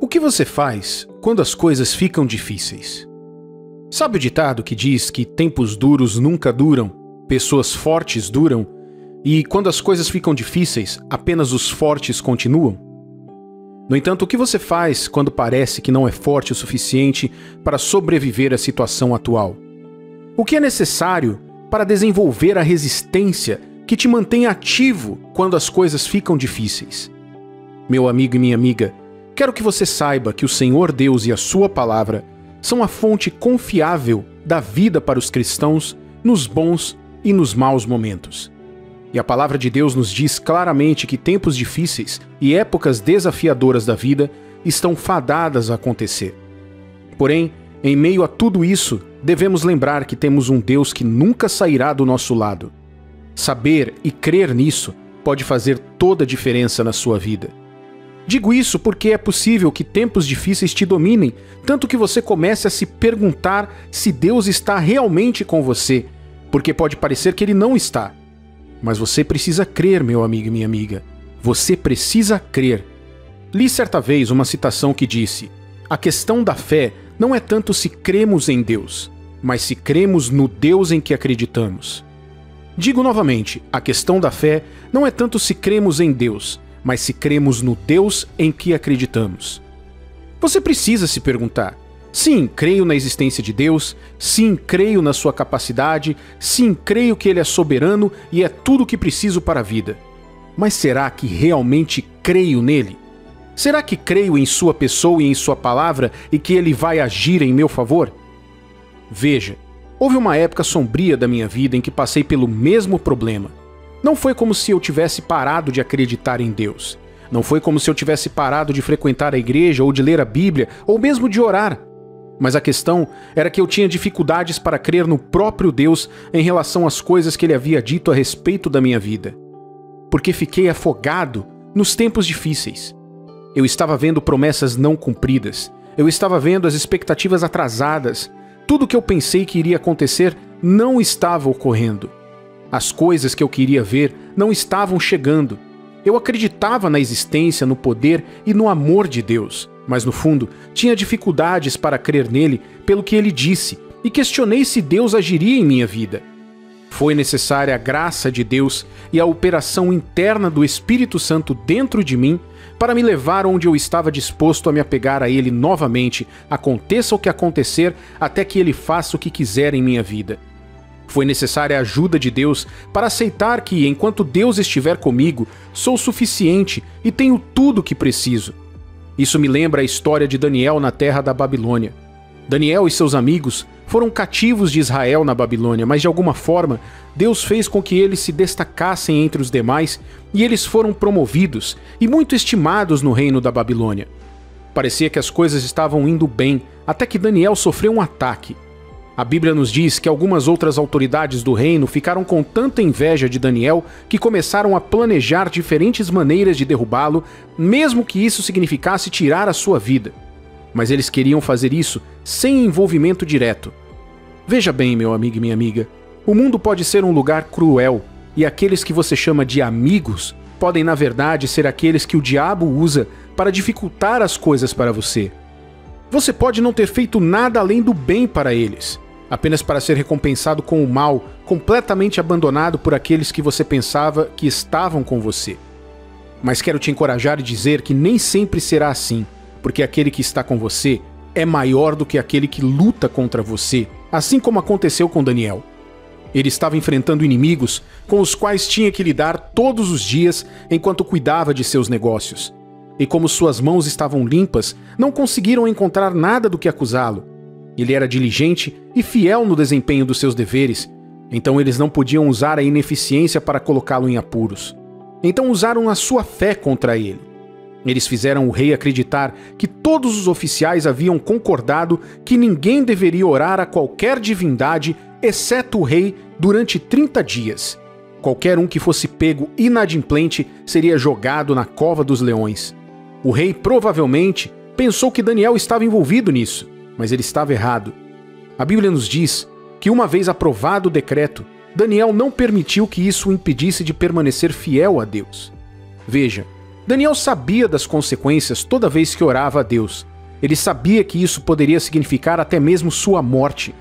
O que você faz quando as coisas ficam difíceis? Sabe o ditado que diz que tempos duros nunca duram, pessoas fortes duram, e quando as coisas ficam difíceis, apenas os fortes continuam? No entanto, o que você faz quando parece que não é forte o suficiente para sobreviver à situação atual? O que é necessário para desenvolver a resistência que te mantém ativo quando as coisas ficam difíceis? Meu amigo e minha amiga, quero que você saiba que o Senhor Deus e a Sua Palavra são a fonte confiável da vida para os cristãos nos bons e nos maus momentos. E a Palavra de Deus nos diz claramente que tempos difíceis e épocas desafiadoras da vida estão fadadas a acontecer. Porém, em meio a tudo isso, devemos lembrar que temos um Deus que nunca sairá do nosso lado. Saber e crer nisso pode fazer toda a diferença na sua vida. Digo isso porque é possível que tempos difíceis te dominem, tanto que você comece a se perguntar se Deus está realmente com você, porque pode parecer que Ele não está. Mas você precisa crer, meu amigo e minha amiga. Você precisa crer. Li certa vez uma citação que disse: "A questão da fé não é tanto se cremos em Deus, mas se cremos no Deus em que acreditamos." Digo novamente, a questão da fé não é tanto se cremos em Deus, mas se cremos no Deus em que acreditamos. Você precisa se perguntar: sim, creio na existência de Deus, sim, creio na sua capacidade, sim, creio que Ele é soberano e é tudo o que preciso para a vida. Mas será que realmente creio nele? Será que creio em sua pessoa e em sua palavra e que Ele vai agir em meu favor? Veja, houve uma época sombria da minha vida em que passei pelo mesmo problema. Não foi como se eu tivesse parado de acreditar em Deus. Não foi como se eu tivesse parado de frequentar a igreja ou de ler a Bíblia ou mesmo de orar. Mas a questão era que eu tinha dificuldades para crer no próprio Deus em relação às coisas que Ele havia dito a respeito da minha vida. Porque fiquei afogado nos tempos difíceis. Eu estava vendo promessas não cumpridas. Eu estava vendo as expectativas atrasadas. Tudo o que eu pensei que iria acontecer não estava ocorrendo. As coisas que eu queria ver não estavam chegando. Eu acreditava na existência, no poder e no amor de Deus, mas no fundo tinha dificuldades para crer nele pelo que ele disse e questionei se Deus agiria em minha vida. Foi necessária a graça de Deus e a operação interna do Espírito Santo dentro de mim para me levar onde eu estava disposto a me apegar a Ele novamente, aconteça o que acontecer, até que Ele faça o que quiser em minha vida. Foi necessária a ajuda de Deus para aceitar que, enquanto Deus estiver comigo, sou suficiente e tenho tudo o que preciso. Isso me lembra a história de Daniel na terra da Babilônia. Daniel e seus amigos foram cativos de Israel na Babilônia, mas de alguma forma Deus fez com que eles se destacassem entre os demais e eles foram promovidos e muito estimados no reino da Babilônia. Parecia que as coisas estavam indo bem, até que Daniel sofreu um ataque. A Bíblia nos diz que algumas outras autoridades do reino ficaram com tanta inveja de Daniel que começaram a planejar diferentes maneiras de derrubá-lo, mesmo que isso significasse tirar a sua vida. Mas eles queriam fazer isso sem envolvimento direto. Veja bem, meu amigo e minha amiga, o mundo pode ser um lugar cruel, e aqueles que você chama de amigos podem, na verdade, ser aqueles que o diabo usa para dificultar as coisas para você. Você pode não ter feito nada além do bem para eles, apenas para ser recompensado com o mal, completamente abandonado por aqueles que você pensava que estavam com você. Mas quero te encorajar e dizer que nem sempre será assim, porque aquele que está com você é maior do que aquele que luta contra você, assim como aconteceu com Daniel. Ele estava enfrentando inimigos com os quais tinha que lidar todos os dias enquanto cuidava de seus negócios. E como suas mãos estavam limpas, não conseguiram encontrar nada do que acusá-lo. Ele era diligente e fiel no desempenho dos seus deveres, então eles não podiam usar a ineficiência para colocá-lo em apuros. Então usaram a sua fé contra ele. Eles fizeram o rei acreditar que todos os oficiais haviam concordado que ninguém deveria orar a qualquer divindade, exceto o rei, durante 30 dias. Qualquer um que fosse pego inadimplente seria jogado na cova dos leões. O rei provavelmente pensou que Daniel estava envolvido nisso, mas ele estava errado. A Bíblia nos diz que, uma vez aprovado o decreto, Daniel não permitiu que isso o impedisse de permanecer fiel a Deus. Veja, Daniel sabia das consequências toda vez que orava a Deus. Ele sabia que isso poderia significar até mesmo sua morte.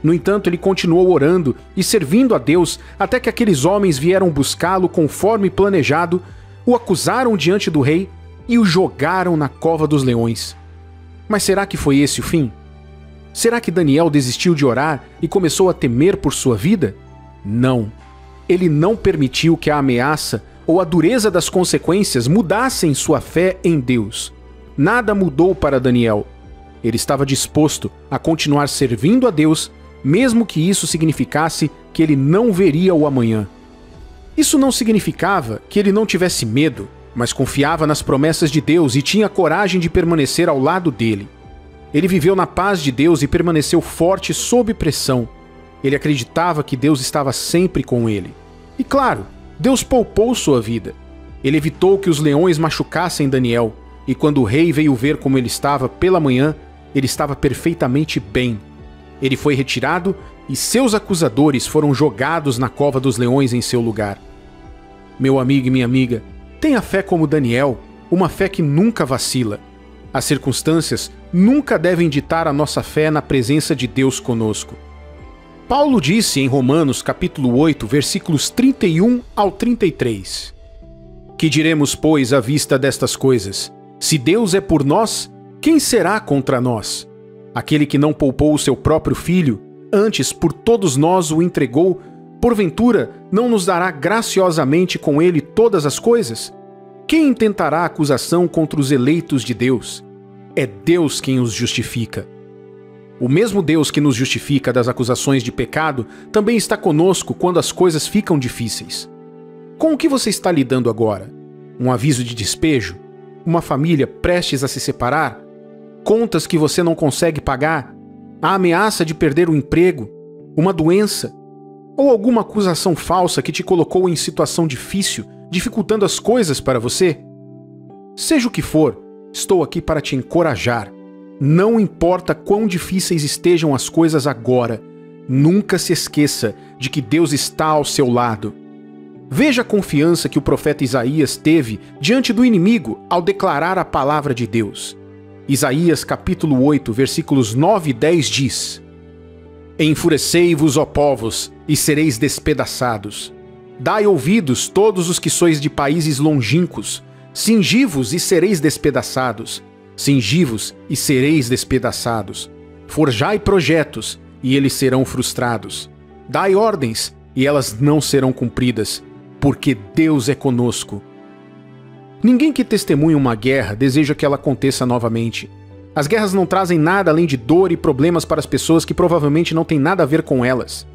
No entanto, ele continuou orando e servindo a Deus até que aqueles homens vieram buscá-lo conforme planejado, o acusaram diante do rei e o jogaram na cova dos leões. Mas será que foi esse o fim? Será que Daniel desistiu de orar e começou a temer por sua vida? Não. Ele não permitiu que a ameaça ou a dureza das consequências mudassem sua fé em Deus. Nada mudou para Daniel. Ele estava disposto a continuar servindo a Deus, mesmo que isso significasse que ele não veria o amanhã. Isso não significava que ele não tivesse medo, mas confiava nas promessas de Deus e tinha coragem de permanecer ao lado dele. Ele viveu na paz de Deus e permaneceu forte sob pressão. Ele acreditava que Deus estava sempre com ele. E claro, Deus poupou sua vida. Ele evitou que os leões machucassem Daniel, e quando o rei veio ver como ele estava pela manhã, ele estava perfeitamente bem. Ele foi retirado e seus acusadores foram jogados na cova dos leões em seu lugar. Meu amigo e minha amiga, tenha fé como Daniel, uma fé que nunca vacila. As circunstâncias nunca devem ditar a nossa fé na presença de Deus conosco. Paulo disse em Romanos capítulo 8, versículos 31 ao 33. Que diremos, pois, à vista destas coisas? Se Deus é por nós, quem será contra nós? Aquele que não poupou o seu próprio filho, antes por todos nós o entregou, porventura não nos dará graciosamente com ele todas as coisas? Quem intentará acusação contra os eleitos de Deus? É Deus quem os justifica. O mesmo Deus que nos justifica das acusações de pecado também está conosco quando as coisas ficam difíceis. Com o que você está lidando agora? Um aviso de despejo? Uma família prestes a se separar? Contas que você não consegue pagar? A ameaça de perder o emprego? Uma doença? Ou alguma acusação falsa que te colocou em situação difícil, dificultando as coisas para você? Seja o que for, estou aqui para te encorajar. Não importa quão difíceis estejam as coisas agora, nunca se esqueça de que Deus está ao seu lado. Veja a confiança que o profeta Isaías teve diante do inimigo ao declarar a palavra de Deus. Isaías capítulo 8, versículos 9 e 10 diz: Enfurecei-vos, ó povos, e sereis despedaçados. Dai ouvidos, todos os que sois de países longínquos. Cingi-vos e sereis despedaçados. Cingi-vos e sereis despedaçados. Forjai projetos, e eles serão frustrados. Dai ordens, e elas não serão cumpridas, porque Deus é conosco. Ninguém que testemunha uma guerra deseja que ela aconteça novamente. As guerras não trazem nada além de dor e problemas para as pessoas que provavelmente não têm nada a ver com elas.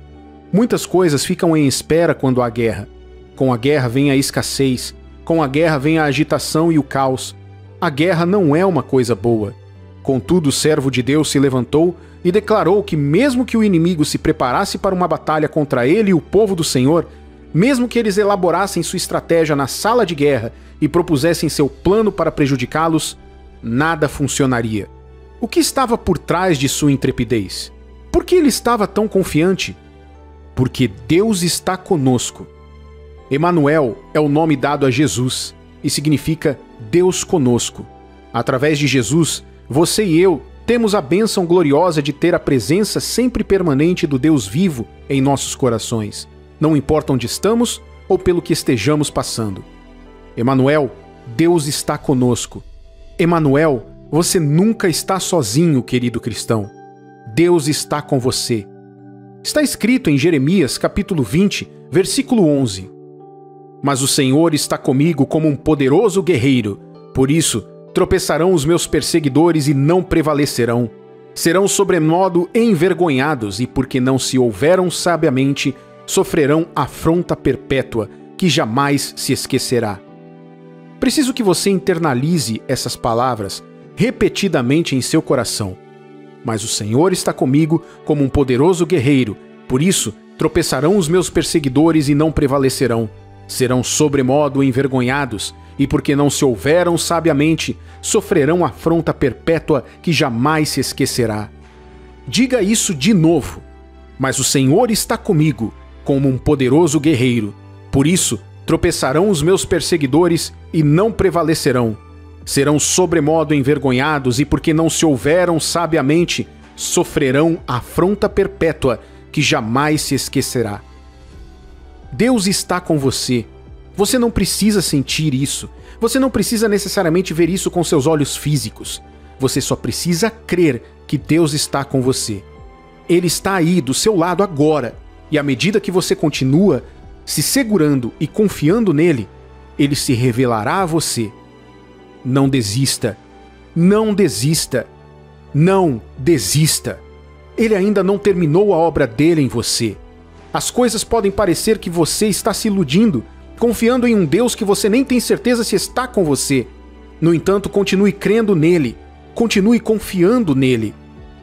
Muitas coisas ficam em espera quando há guerra. Com a guerra vem a escassez, com a guerra vem a agitação e o caos. A guerra não é uma coisa boa. Contudo, o servo de Deus se levantou e declarou que mesmo que o inimigo se preparasse para uma batalha contra ele e o povo do Senhor, mesmo que eles elaborassem sua estratégia na sala de guerra e propusessem seu plano para prejudicá-los, nada funcionaria. O que estava por trás de sua intrepidez? Por que ele estava tão confiante? Porque Deus está conosco. Emanuel é o nome dado a Jesus e significa Deus conosco. Através de Jesus, você e eu temos a bênção gloriosa de ter a presença sempre permanente do Deus vivo em nossos corações, não importa onde estamos ou pelo que estejamos passando. Emanuel, Deus está conosco. Emanuel, você nunca está sozinho, querido cristão. Deus está com você. Está escrito em Jeremias capítulo 20, versículo 11. Mas o Senhor está comigo como um poderoso guerreiro, por isso tropeçarão os meus perseguidores e não prevalecerão. Serão sobremodo envergonhados e porque não se houveram sabiamente, sofrerão afronta perpétua que jamais se esquecerá. Preciso que você internalize essas palavras repetidamente em seu coração. Mas o Senhor está comigo como um poderoso guerreiro, por isso tropeçarão os meus perseguidores e não prevalecerão. Serão sobremodo envergonhados, e porque não se houveram sabiamente, sofrerão afronta perpétua que jamais se esquecerá. Diga isso de novo. Mas o Senhor está comigo, como um poderoso guerreiro. Por isso, Tropeçarão os meus perseguidores e não prevalecerão. Serão sobremodo envergonhados e, porque não se houveram sabiamente, sofrerão afronta perpétua que jamais se esquecerá. Deus está com você. Você não precisa sentir isso. Você não precisa necessariamente ver isso com seus olhos físicos. Você só precisa crer que Deus está com você. Ele está aí do seu lado agora. E à medida que você continua se segurando e confiando nele, ele se revelará a você. Não desista. Não desista. Não desista. Ele ainda não terminou a obra dele em você. As coisas podem parecer que você está se iludindo, confiando em um Deus que você nem tem certeza se está com você. No entanto, continue crendo nele. Continue confiando nele.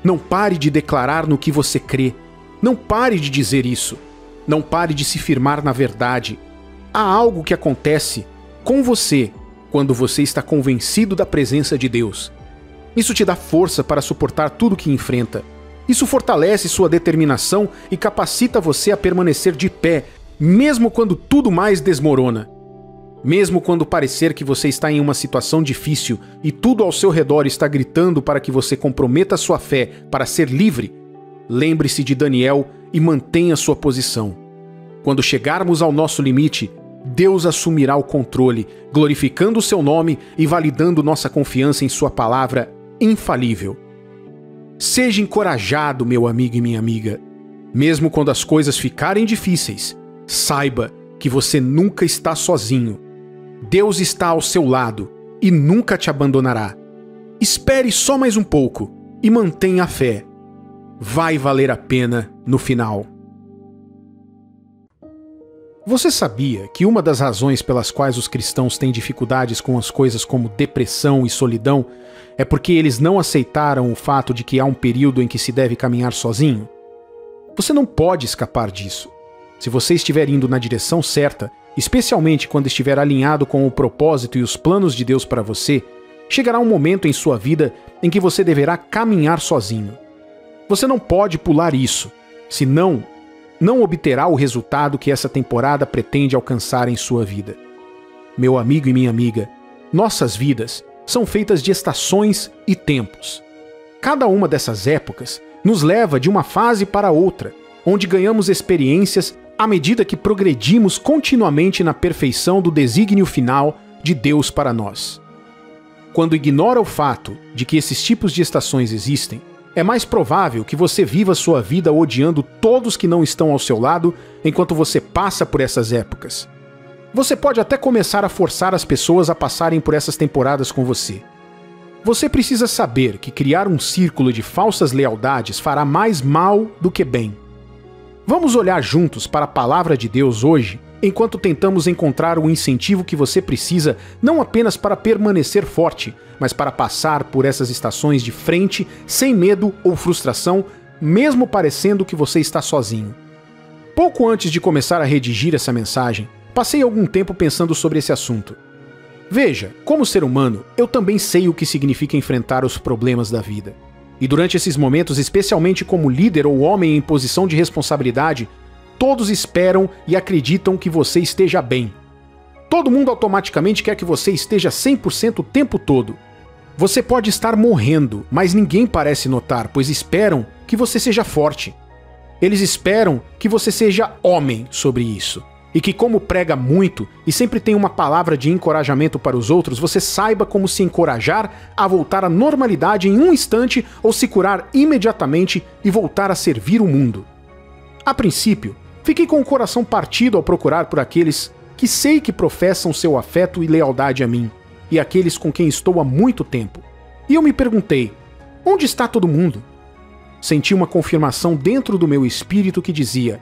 Não pare de declarar no que você crê. Não pare de dizer isso. Não pare de se firmar na verdade. Há algo que acontece com você quando você está convencido da presença de Deus. Isso te dá força para suportar tudo que enfrenta. Isso fortalece sua determinação e capacita você a permanecer de pé, mesmo quando tudo mais desmorona. Mesmo quando parecer que você está em uma situação difícil e tudo ao seu redor está gritando para que você comprometa sua fé para ser livre, lembre-se de Daniel e mantenha sua posição. Quando chegarmos ao nosso limite, Deus assumirá o controle, glorificando o seu nome e validando nossa confiança em sua palavra infalível. Seja encorajado, meu amigo e minha amiga. Mesmo quando as coisas ficarem difíceis, saiba que você nunca está sozinho. Deus está ao seu lado e nunca te abandonará. Espere só mais um pouco e mantenha a fé. Vai valer a pena no final. Você sabia que uma das razões pelas quais os cristãos têm dificuldades com as coisas como depressão e solidão é porque eles não aceitaram o fato de que há um período em que se deve caminhar sozinho? Você não pode escapar disso. Se você estiver indo na direção certa, especialmente quando estiver alinhado com o propósito e os planos de Deus para você, chegará um momento em sua vida em que você deverá caminhar sozinho. Você não pode pular isso, senão não obterá o resultado que essa temporada pretende alcançar em sua vida. Meu amigo e minha amiga, nossas vidas são feitas de estações e tempos. Cada uma dessas épocas nos leva de uma fase para outra, onde ganhamos experiências à medida que progredimos continuamente na perfeição do desígnio final de Deus para nós. Quando ignora o fato de que esses tipos de estações existem, é mais provável que você viva sua vida odiando todos que não estão ao seu lado enquanto você passa por essas épocas. Você pode até começar a forçar as pessoas a passarem por essas temporadas com você. Você precisa saber que criar um círculo de falsas lealdades fará mais mal do que bem. Vamos olhar juntos para a palavra de Deus hoje, enquanto tentamos encontrar o incentivo que você precisa não apenas para permanecer forte, mas para passar por essas estações de frente, sem medo ou frustração, mesmo parecendo que você está sozinho. Pouco antes de começar a redigir essa mensagem, passei algum tempo pensando sobre esse assunto. Veja, como ser humano, eu também sei o que significa enfrentar os problemas da vida. E durante esses momentos, especialmente como líder ou homem em posição de responsabilidade, todos esperam e acreditam que você esteja bem. Todo mundo automaticamente quer que você esteja 100% o tempo todo. Você pode estar morrendo, mas ninguém parece notar, pois esperam que você seja forte. Eles esperam que você seja homem sobre isso. E que, como prega muito e sempre tem uma palavra de encorajamento para os outros, você saiba como se encorajar a voltar à normalidade em um instante ou se curar imediatamente e voltar a servir o mundo. A princípio, fiquei com o coração partido ao procurar por aqueles que sei que professam seu afeto e lealdade a mim, e aqueles com quem estou há muito tempo. E eu me perguntei, onde está todo mundo? Senti uma confirmação dentro do meu espírito que dizia: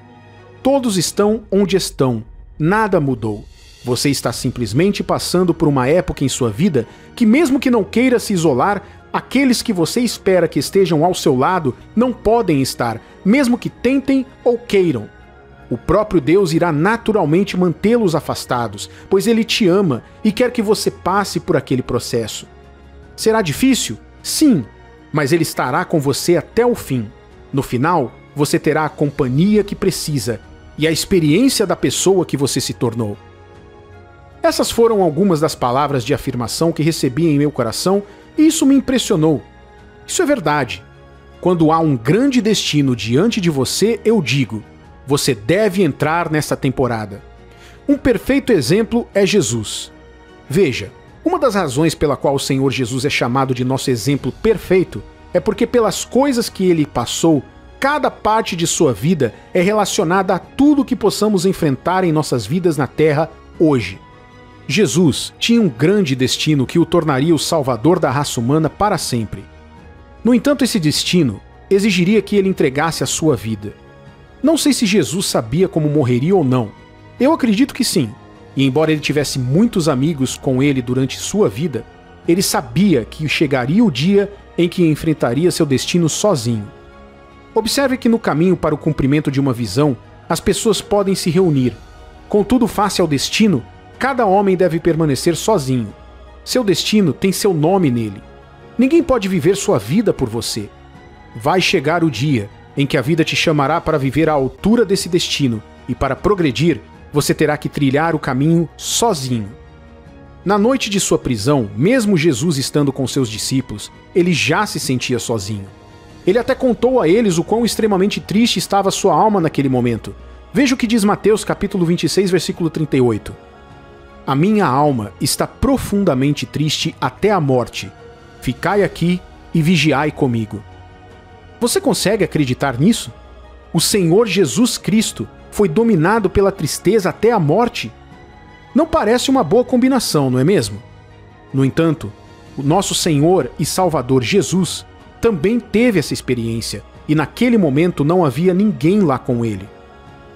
todos estão onde estão, nada mudou. Você está simplesmente passando por uma época em sua vida que, mesmo que não queira se isolar, aqueles que você espera que estejam ao seu lado não podem estar, mesmo que tentem ou queiram. O próprio Deus irá naturalmente mantê-los afastados, pois Ele te ama e quer que você passe por aquele processo. Será difícil? Sim, mas Ele estará com você até o fim. No final, você terá a companhia que precisa e a experiência da pessoa que você se tornou. Essas foram algumas das palavras de afirmação que recebi em meu coração e isso me impressionou. Isso é verdade. Quando há um grande destino diante de você, eu digo, você deve entrar nesta temporada. Um perfeito exemplo é Jesus. Veja, uma das razões pela qual o Senhor Jesus é chamado de nosso exemplo perfeito é porque pelas coisas que ele passou, cada parte de sua vida é relacionada a tudo que possamos enfrentar em nossas vidas na Terra hoje. Jesus tinha um grande destino que o tornaria o salvador da raça humana para sempre. No entanto, esse destino exigiria que ele entregasse a sua vida. Não sei se Jesus sabia como morreria ou não. Eu acredito que sim. E embora ele tivesse muitos amigos com ele durante sua vida, ele sabia que chegaria o dia em que enfrentaria seu destino sozinho. Observe que no caminho para o cumprimento de uma visão, as pessoas podem se reunir. Contudo, face ao destino, cada homem deve permanecer sozinho. Seu destino tem seu nome nele. Ninguém pode viver sua vida por você. Vai chegar o dia em que a vida te chamará para viver à altura desse destino, e para progredir, você terá que trilhar o caminho sozinho. Na noite de sua prisão, mesmo Jesus estando com seus discípulos, ele já se sentia sozinho. Ele até contou a eles o quão extremamente triste estava sua alma naquele momento. Veja o que diz Mateus capítulo 26, versículo 38. A minha alma está profundamente triste até a morte. Ficai aqui e vigiai comigo. Você consegue acreditar nisso? O Senhor Jesus Cristo foi dominado pela tristeza até a morte? Não parece uma boa combinação, não é mesmo? No entanto, o nosso Senhor e Salvador Jesus também teve essa experiência, e naquele momento não havia ninguém lá com ele.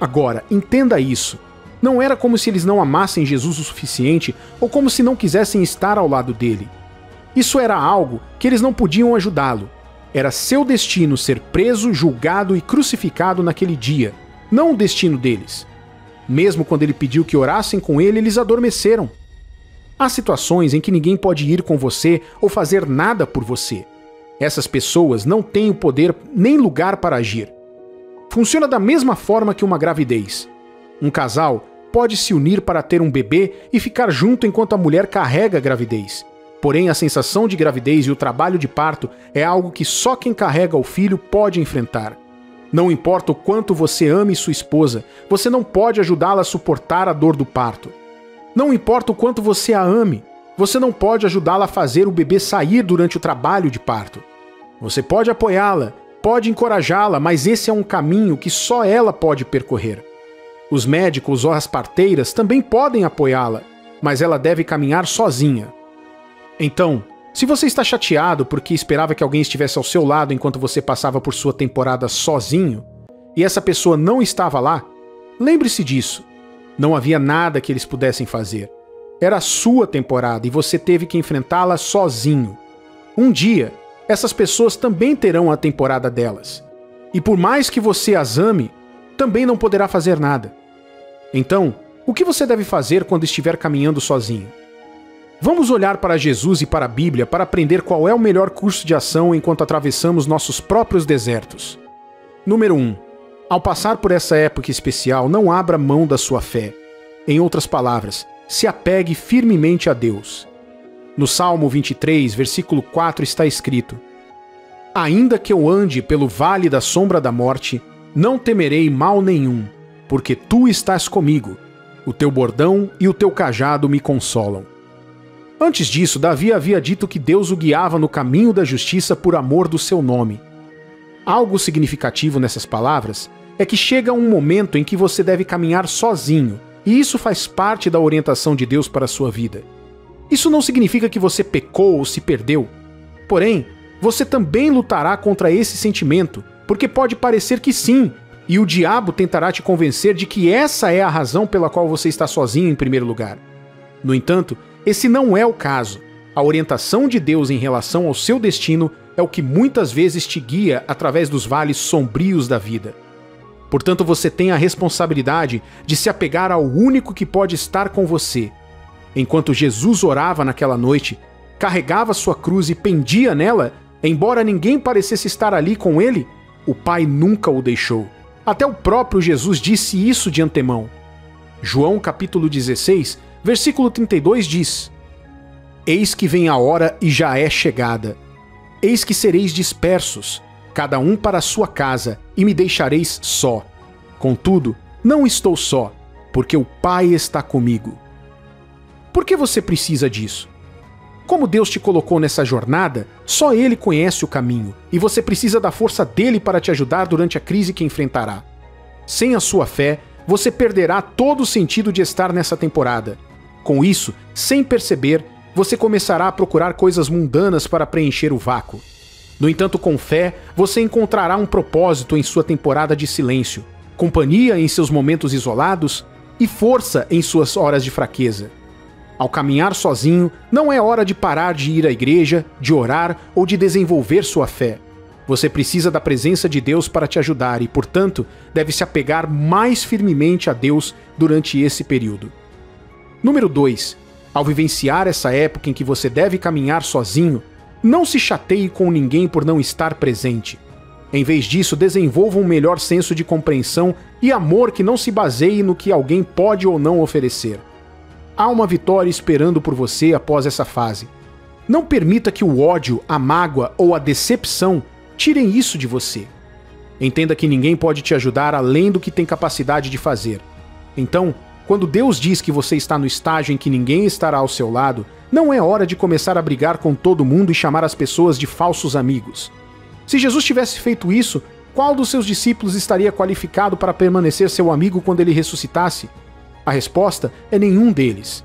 Agora, entenda isso. Não era como se eles não amassem Jesus o suficiente ou como se não quisessem estar ao lado dele. Isso era algo que eles não podiam ajudá-lo. Era seu destino ser preso, julgado e crucificado naquele dia, não o destino deles. Mesmo quando ele pediu que orassem com ele, eles adormeceram. Há situações em que ninguém pode ir com você ou fazer nada por você. Essas pessoas não têm o poder nem lugar para agir. Funciona da mesma forma que uma gravidez. Um casal pode se unir para ter um bebê e ficar junto enquanto a mulher carrega a gravidez. Porém, a sensação de gravidez e o trabalho de parto é algo que só quem carrega o filho pode enfrentar. Não importa o quanto você ame sua esposa, você não pode ajudá-la a suportar a dor do parto. Não importa o quanto você a ame, você não pode ajudá-la a fazer o bebê sair durante o trabalho de parto. Você pode apoiá-la, pode encorajá-la, mas esse é um caminho que só ela pode percorrer. Os médicos ou as parteiras também podem apoiá-la, mas ela deve caminhar sozinha. Então, se você está chateado porque esperava que alguém estivesse ao seu lado enquanto você passava por sua temporada sozinho, e essa pessoa não estava lá, lembre-se disso. Não havia nada que eles pudessem fazer. Era a sua temporada e você teve que enfrentá-la sozinho. Um dia, essas pessoas também terão a temporada delas. E por mais que você as ame, também não poderá fazer nada. Então, o que você deve fazer quando estiver caminhando sozinho? Vamos olhar para Jesus e para a Bíblia para aprender qual é o melhor curso de ação enquanto atravessamos nossos próprios desertos. Número 1. Ao passar por essa época especial, não abra mão da sua fé. Em outras palavras, se apegue firmemente a Deus. No Salmo 23, versículo 4 está escrito: Ainda que eu ande pelo vale da sombra da morte, não temerei mal nenhum, porque tu estás comigo. O teu bordão e o teu cajado me consolam. Antes disso, Davi havia dito que Deus o guiava no caminho da justiça por amor do seu nome. Algo significativo nessas palavras é que chega um momento em que você deve caminhar sozinho, e isso faz parte da orientação de Deus para a sua vida. Isso não significa que você pecou ou se perdeu. Porém, você também lutará contra esse sentimento, porque pode parecer que sim, e o diabo tentará te convencer de que essa é a razão pela qual você está sozinho em primeiro lugar. No entanto, esse não é o caso. A orientação de Deus em relação ao seu destino é o que muitas vezes te guia através dos vales sombrios da vida. Portanto, você tem a responsabilidade de se apegar ao único que pode estar com você. Enquanto Jesus orava naquela noite, carregava sua cruz e pendia nela, embora ninguém parecesse estar ali com ele, o Pai nunca o deixou. Até o próprio Jesus disse isso de antemão. João capítulo 16, Versículo 32 diz: Eis que vem a hora e já é chegada. Eis que sereis dispersos, cada um para a sua casa, e me deixareis só. Contudo, não estou só, porque o Pai está comigo. Por que você precisa disso? Como Deus te colocou nessa jornada, só Ele conhece o caminho, e você precisa da força dele para te ajudar durante a crise que enfrentará. Sem a sua fé, você perderá todo o sentido de estar nessa temporada. Com isso, sem perceber, você começará a procurar coisas mundanas para preencher o vácuo. No entanto, com fé, você encontrará um propósito em sua temporada de silêncio, companhia em seus momentos isolados e força em suas horas de fraqueza. Ao caminhar sozinho, não é hora de parar de ir à igreja, de orar ou de desenvolver sua fé. Você precisa da presença de Deus para te ajudar e, portanto, deve se apegar mais firmemente a Deus durante esse período. Número 2. Ao vivenciar essa época em que você deve caminhar sozinho, não se chateie com ninguém por não estar presente. Em vez disso, desenvolva um melhor senso de compreensão e amor que não se baseie no que alguém pode ou não oferecer. Há uma vitória esperando por você após essa fase. Não permita que o ódio, a mágoa ou a decepção tirem isso de você. Entenda que ninguém pode te ajudar além do que tem capacidade de fazer. Então, quando Deus diz que você está no estágio em que ninguém estará ao seu lado, não é hora de começar a brigar com todo mundo e chamar as pessoas de falsos amigos. Se Jesus tivesse feito isso, qual dos seus discípulos estaria qualificado para permanecer seu amigo quando ele ressuscitasse? A resposta é nenhum deles.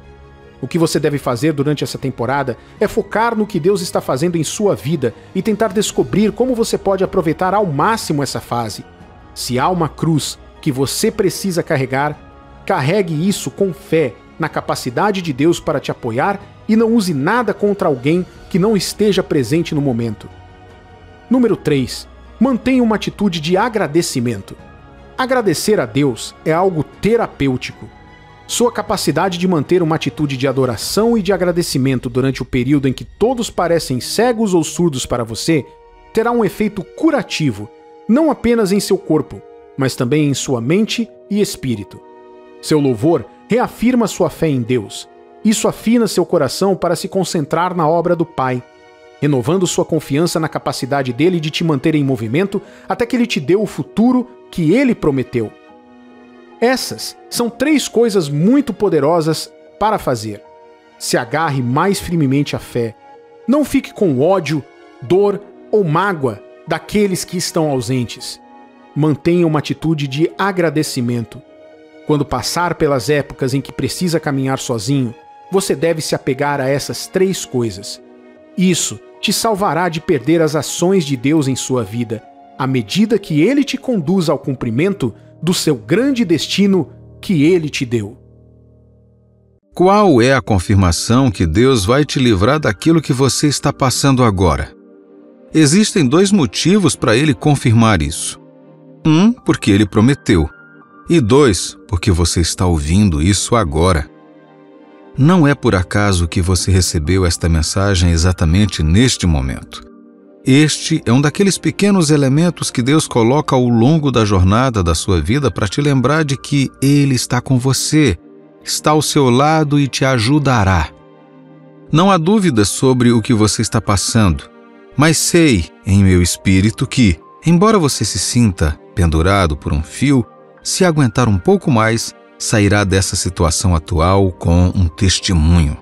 O que você deve fazer durante essa temporada é focar no que Deus está fazendo em sua vida e tentar descobrir como você pode aproveitar ao máximo essa fase. Se há uma cruz que você precisa carregar, carregue isso com fé na capacidade de Deus para te apoiar e não use nada contra alguém que não esteja presente no momento. Número 3. Mantenha uma atitude de agradecimento. Agradecer a Deus é algo terapêutico. Sua capacidade de manter uma atitude de adoração e de agradecimento durante o período em que todos parecem cegos ou surdos para você terá um efeito curativo, não apenas em seu corpo, mas também em sua mente e espírito. Seu louvor reafirma sua fé em Deus. Isso afina seu coração para se concentrar na obra do Pai, renovando sua confiança na capacidade dele de te manter em movimento até que ele te dê o futuro que ele prometeu. Essas são 3 coisas muito poderosas para fazer. Se agarre mais firmemente à fé. Não fique com ódio, dor ou mágoa daqueles que estão ausentes. Mantenha uma atitude de agradecimento. Quando passar pelas épocas em que precisa caminhar sozinho, você deve se apegar a essas 3 coisas. Isso te salvará de perder as ações de Deus em sua vida, à medida que Ele te conduz ao cumprimento do seu grande destino que Ele te deu. Qual é a confirmação que Deus vai te livrar daquilo que você está passando agora? Existem 2 motivos para Ele confirmar isso. 1, porque Ele prometeu. E 2, porque você está ouvindo isso agora. Não é por acaso que você recebeu esta mensagem exatamente neste momento. Este é um daqueles pequenos elementos que Deus coloca ao longo da jornada da sua vida para te lembrar de que Ele está com você, está ao seu lado e te ajudará. Não há dúvida sobre o que você está passando, mas sei em meu espírito que, embora você se sinta pendurado por um fio, se aguentar um pouco mais, sairá dessa situação atual com um testemunho.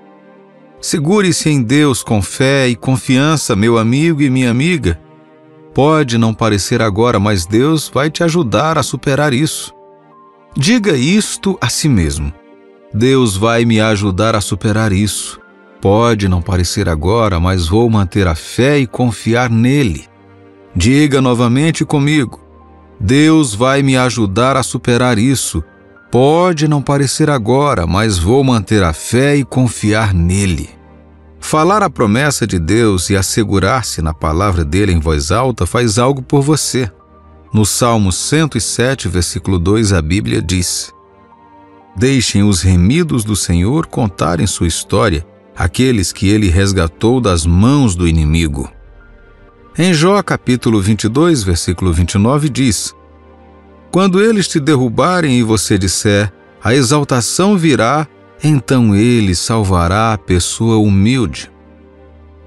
Segure-se em Deus com fé e confiança, meu amigo e minha amiga. Pode não parecer agora, mas Deus vai te ajudar a superar isso. Diga isto a si mesmo. Deus vai me ajudar a superar isso. Pode não parecer agora, mas vou manter a fé e confiar nele. Diga novamente comigo. Deus vai me ajudar a superar isso. Pode não parecer agora, mas vou manter a fé e confiar nele. Falar a promessa de Deus e assegurar-se na palavra dele em voz alta faz algo por você. No Salmo 107, versículo 2, a Bíblia diz: Deixem os remidos do Senhor contarem sua história, aqueles que ele resgatou das mãos do inimigo. Em Jó, capítulo 22, versículo 29, diz: Quando eles te derrubarem e você disser, a exaltação virá, então ele salvará a pessoa humilde.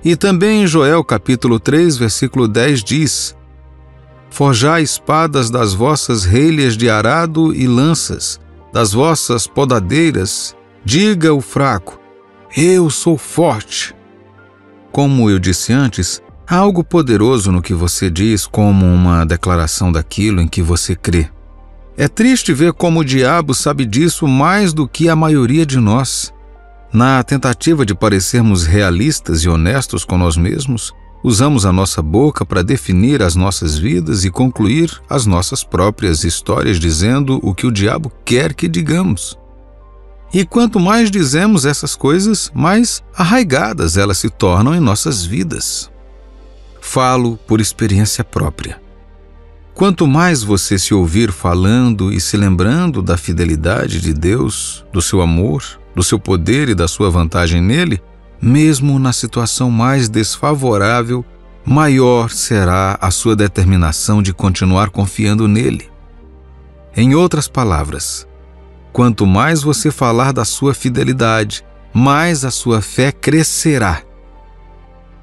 E também em Joel capítulo 3, versículo 10 diz: Forjai espadas das vossas relhas de arado e lanças, das vossas podadeiras, diga o fraco, eu sou forte. Como eu disse antes, há algo poderoso no que você diz como uma declaração daquilo em que você crê. É triste ver como o diabo sabe disso mais do que a maioria de nós. Na tentativa de parecermos realistas e honestos com nós mesmos, usamos a nossa boca para definir as nossas vidas e concluir as nossas próprias histórias dizendo o que o diabo quer que digamos. E quanto mais dizemos essas coisas, mais arraigadas elas se tornam em nossas vidas. Falo por experiência própria. Quanto mais você se ouvir falando e se lembrando da fidelidade de Deus, do seu amor, do seu poder e da sua vantagem nele, mesmo na situação mais desfavorável, maior será a sua determinação de continuar confiando nele. Em outras palavras, quanto mais você falar da sua fidelidade, mais a sua fé crescerá.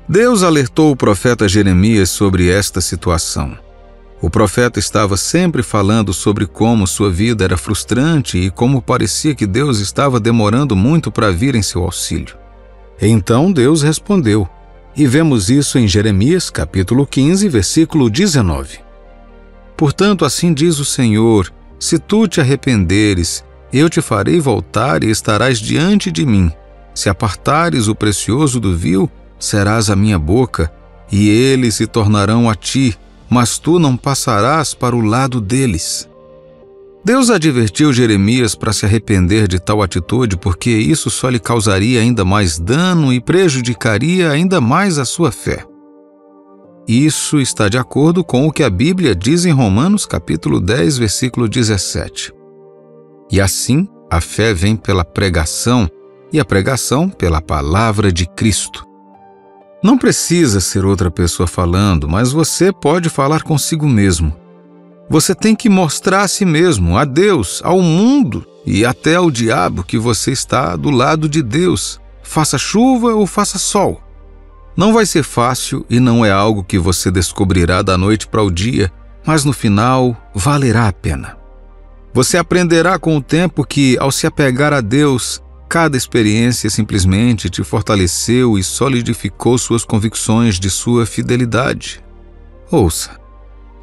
Deus alertou o profeta Jeremias sobre esta situação. O profeta estava sempre falando sobre como sua vida era frustrante e como parecia que Deus estava demorando muito para vir em seu auxílio. Então Deus respondeu, e vemos isso em Jeremias capítulo 15, versículo 19. Portanto, assim diz o Senhor, se tu te arrependeres, eu te farei voltar e estarás diante de mim. Se apartares o precioso do vil, serás a minha boca, e eles se tornarão a ti, mas tu não passarás para o lado deles. Deus advertiu Jeremias para se arrepender de tal atitude porque isso só lhe causaria ainda mais dano e prejudicaria ainda mais a sua fé. Isso está de acordo com o que a Bíblia diz em Romanos capítulo 10, versículo 17. E assim, a fé vem pela pregação e a pregação pela palavra de Cristo. Não precisa ser outra pessoa falando, mas você pode falar consigo mesmo. Você tem que mostrar a si mesmo, a Deus, ao mundo e até ao diabo que você está do lado de Deus, faça chuva ou faça sol. Não vai ser fácil e não é algo que você descobrirá da noite para o dia, mas no final valerá a pena. Você aprenderá com o tempo que, ao se apegar a Deus, cada experiência simplesmente te fortaleceu e solidificou suas convicções de sua fidelidade. Ouça,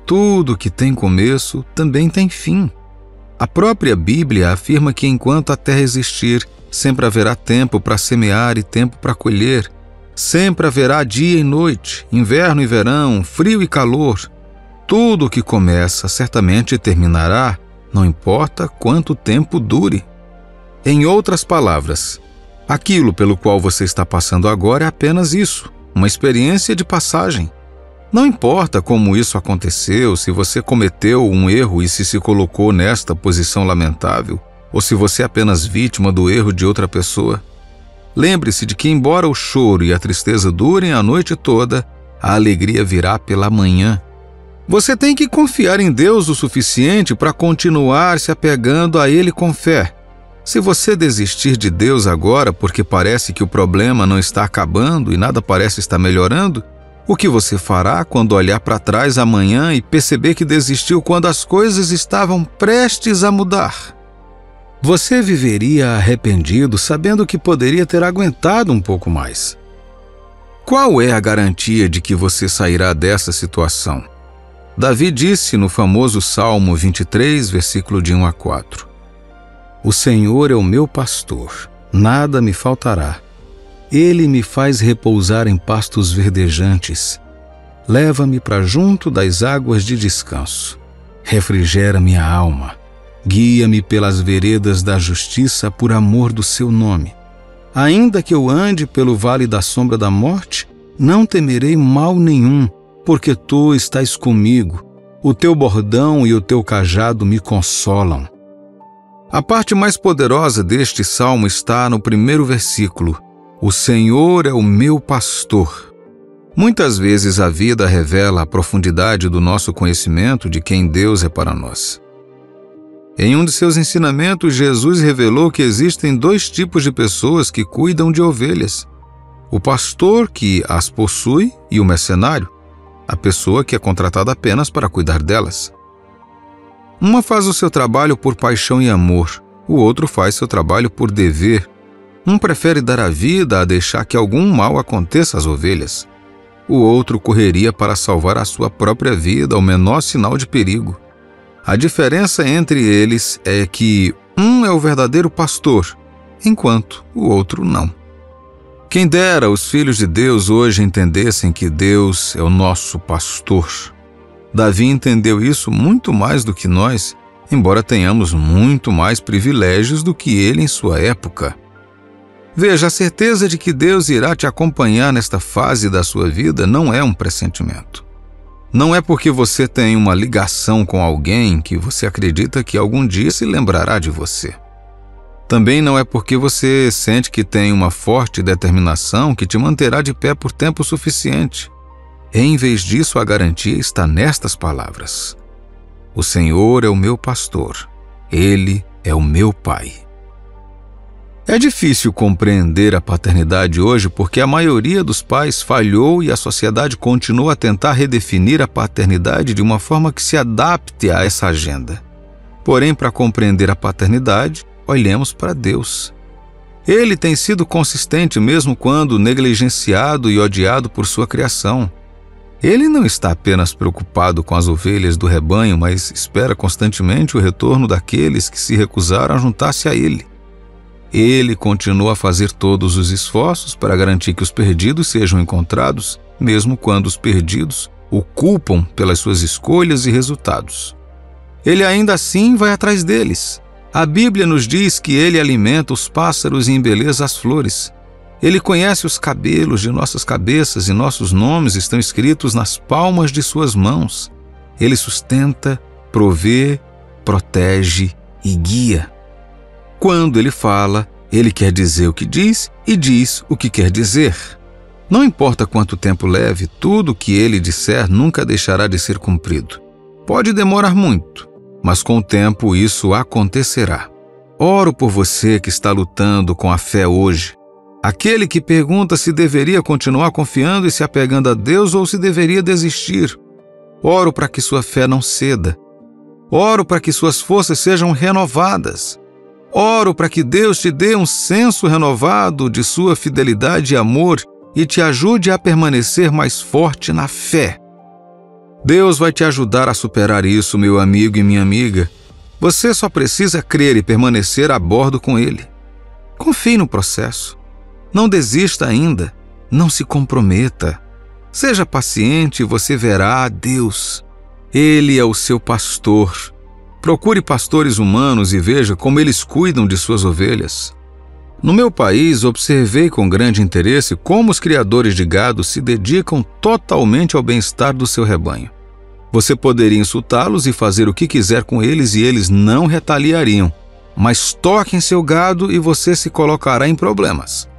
tudo que tem começo também tem fim. A própria Bíblia afirma que enquanto a terra existir, sempre haverá tempo para semear e tempo para colher. Sempre haverá dia e noite, inverno e verão, frio e calor. Tudo que começa certamente terminará, não importa quanto tempo dure. Em outras palavras, aquilo pelo qual você está passando agora é apenas isso, uma experiência de passagem. Não importa como isso aconteceu, se você cometeu um erro e se colocou nesta posição lamentável, ou se você é apenas vítima do erro de outra pessoa. Lembre-se de que, embora o choro e a tristeza durem a noite toda, a alegria virá pela manhã. Você tem que confiar em Deus o suficiente para continuar se apegando a Ele com fé. Se você desistir de Deus agora porque parece que o problema não está acabando e nada parece estar melhorando, o que você fará quando olhar para trás amanhã e perceber que desistiu quando as coisas estavam prestes a mudar? Você viveria arrependido sabendo que poderia ter aguentado um pouco mais. Qual é a garantia de que você sairá dessa situação? Davi disse no famoso Salmo 23, versículo de 1 a 4. O Senhor é o meu pastor, nada me faltará. Ele me faz repousar em pastos verdejantes. Leva-me para junto das águas de descanso. Refrigera minha alma. Guia-me pelas veredas da justiça por amor do seu nome. Ainda que eu ande pelo vale da sombra da morte, não temerei mal nenhum, porque tu estás comigo. O teu bordão e o teu cajado me consolam. A parte mais poderosa deste salmo está no primeiro versículo. O Senhor é o meu pastor. Muitas vezes a vida revela a profundidade do nosso conhecimento de quem Deus é para nós. Em um de seus ensinamentos, Jesus revelou que existem dois tipos de pessoas que cuidam de ovelhas: o pastor que as possui e o mercenário, a pessoa que é contratada apenas para cuidar delas. Uma faz o seu trabalho por paixão e amor, o outro faz seu trabalho por dever. Um prefere dar a vida a deixar que algum mal aconteça às ovelhas. O outro correria para salvar a sua própria vida ao menor sinal de perigo. A diferença entre eles é que um é o verdadeiro pastor, enquanto o outro não. Quem dera os filhos de Deus hoje entendessem que Deus é o nosso pastor. Davi entendeu isso muito mais do que nós, embora tenhamos muito mais privilégios do que ele em sua época. Veja, a certeza de que Deus irá te acompanhar nesta fase da sua vida não é um pressentimento. Não é porque você tem uma ligação com alguém que você acredita que algum dia se lembrará de você. Também não é porque você sente que tem uma forte determinação que te manterá de pé por tempo suficiente. Em vez disso, a garantia está nestas palavras: o Senhor é o meu pastor, Ele é o meu Pai. É difícil compreender a paternidade hoje porque a maioria dos pais falhou e a sociedade continua a tentar redefinir a paternidade de uma forma que se adapte a essa agenda. Porém, para compreender a paternidade, olhemos para Deus. Ele tem sido consistente mesmo quando negligenciado e odiado por sua criação. Ele não está apenas preocupado com as ovelhas do rebanho, mas espera constantemente o retorno daqueles que se recusaram a juntar-se a ele. Ele continua a fazer todos os esforços para garantir que os perdidos sejam encontrados, mesmo quando os perdidos o culpam pelas suas escolhas e resultados. Ele ainda assim vai atrás deles. A Bíblia nos diz que ele alimenta os pássaros e embeleza as flores. Ele conhece os cabelos de nossas cabeças e nossos nomes estão escritos nas palmas de suas mãos. Ele sustenta, provê, protege e guia. Quando ele fala, ele quer dizer o que diz e diz o que quer dizer. Não importa quanto tempo leve, tudo o que ele disser nunca deixará de ser cumprido. Pode demorar muito, mas com o tempo isso acontecerá. Oro por você que está lutando com a fé hoje. Aquele que pergunta se deveria continuar confiando e se apegando a Deus ou se deveria desistir. Oro para que sua fé não ceda. Oro para que suas forças sejam renovadas. Oro para que Deus te dê um senso renovado de sua fidelidade e amor e te ajude a permanecer mais forte na fé. Deus vai te ajudar a superar isso, meu amigo e minha amiga. Você só precisa crer e permanecer a bordo com Ele. Confie no processo. Não desista ainda. Não se comprometa. Seja paciente e você verá a Deus. Ele é o seu pastor. Procure pastores humanos e veja como eles cuidam de suas ovelhas. No meu país, observei com grande interesse como os criadores de gado se dedicam totalmente ao bem-estar do seu rebanho. Você poderia insultá-los e fazer o que quiser com eles e eles não retaliariam, mas toque em seu gado e você se colocará em problemas.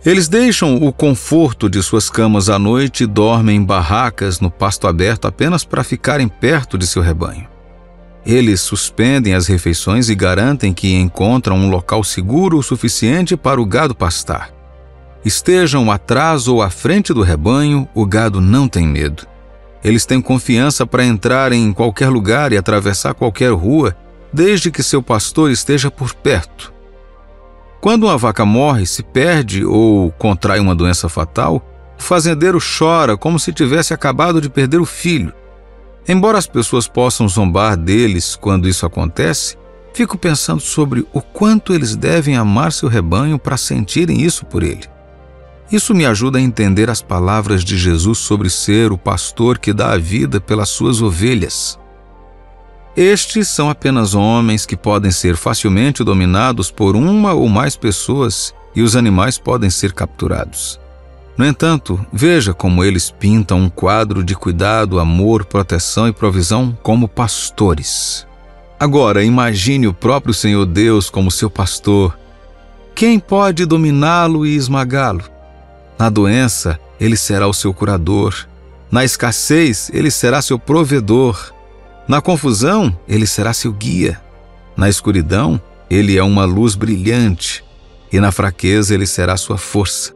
Eles deixam o conforto de suas camas à noite e dormem em barracas no pasto aberto apenas para ficarem perto de seu rebanho. Eles suspendem as refeições e garantem que encontram um local seguro o suficiente para o gado pastar. Estejam atrás ou à frente do rebanho, o gado não tem medo. Eles têm confiança para entrar em qualquer lugar e atravessar qualquer rua, desde que seu pastor esteja por perto. Quando uma vaca morre, se perde ou contrai uma doença fatal, o fazendeiro chora como se tivesse acabado de perder o filho. Embora as pessoas possam zombar deles quando isso acontece, fico pensando sobre o quanto eles devem amar seu rebanho para sentirem isso por ele. Isso me ajuda a entender as palavras de Jesus sobre ser o pastor que dá a vida pelas suas ovelhas. Estes são apenas homens que podem ser facilmente dominados por uma ou mais pessoas e os animais podem ser capturados. No entanto, veja como eles pintam um quadro de cuidado, amor, proteção e provisão como pastores. Agora, imagine o próprio Senhor Deus como seu pastor. Quem pode dominá-lo e esmagá-lo? Na doença, ele será o seu curador. Na escassez, ele será seu provedor. Na confusão, ele será seu guia. Na escuridão, ele é uma luz brilhante, e na fraqueza ele será sua força.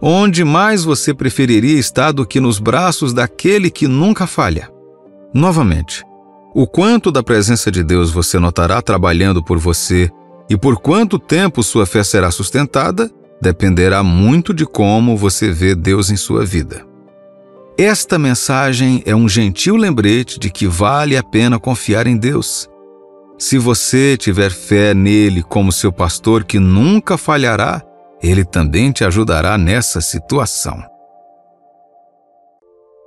Onde mais você preferiria estar do que nos braços daquele que nunca falha? Novamente, o quanto da presença de Deus você notará trabalhando por você e por quanto tempo sua fé será sustentada, dependerá muito de como você vê Deus em sua vida. Esta mensagem é um gentil lembrete de que vale a pena confiar em Deus. Se você tiver fé nele como seu pastor que nunca falhará, ele também te ajudará nessa situação.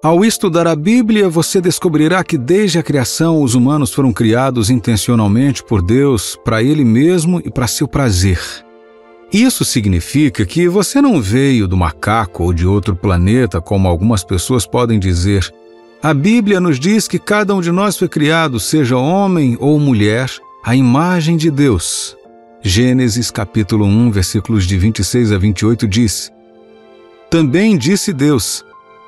Ao estudar a Bíblia, você descobrirá que desde a criação os humanos foram criados intencionalmente por Deus, para Ele mesmo e para seu prazer. Isso significa que você não veio do macaco ou de outro planeta, como algumas pessoas podem dizer. A Bíblia nos diz que cada um de nós foi criado, seja homem ou mulher, à imagem de Deus. Gênesis capítulo 1, versículos de 26 a 28 diz: Também disse Deus: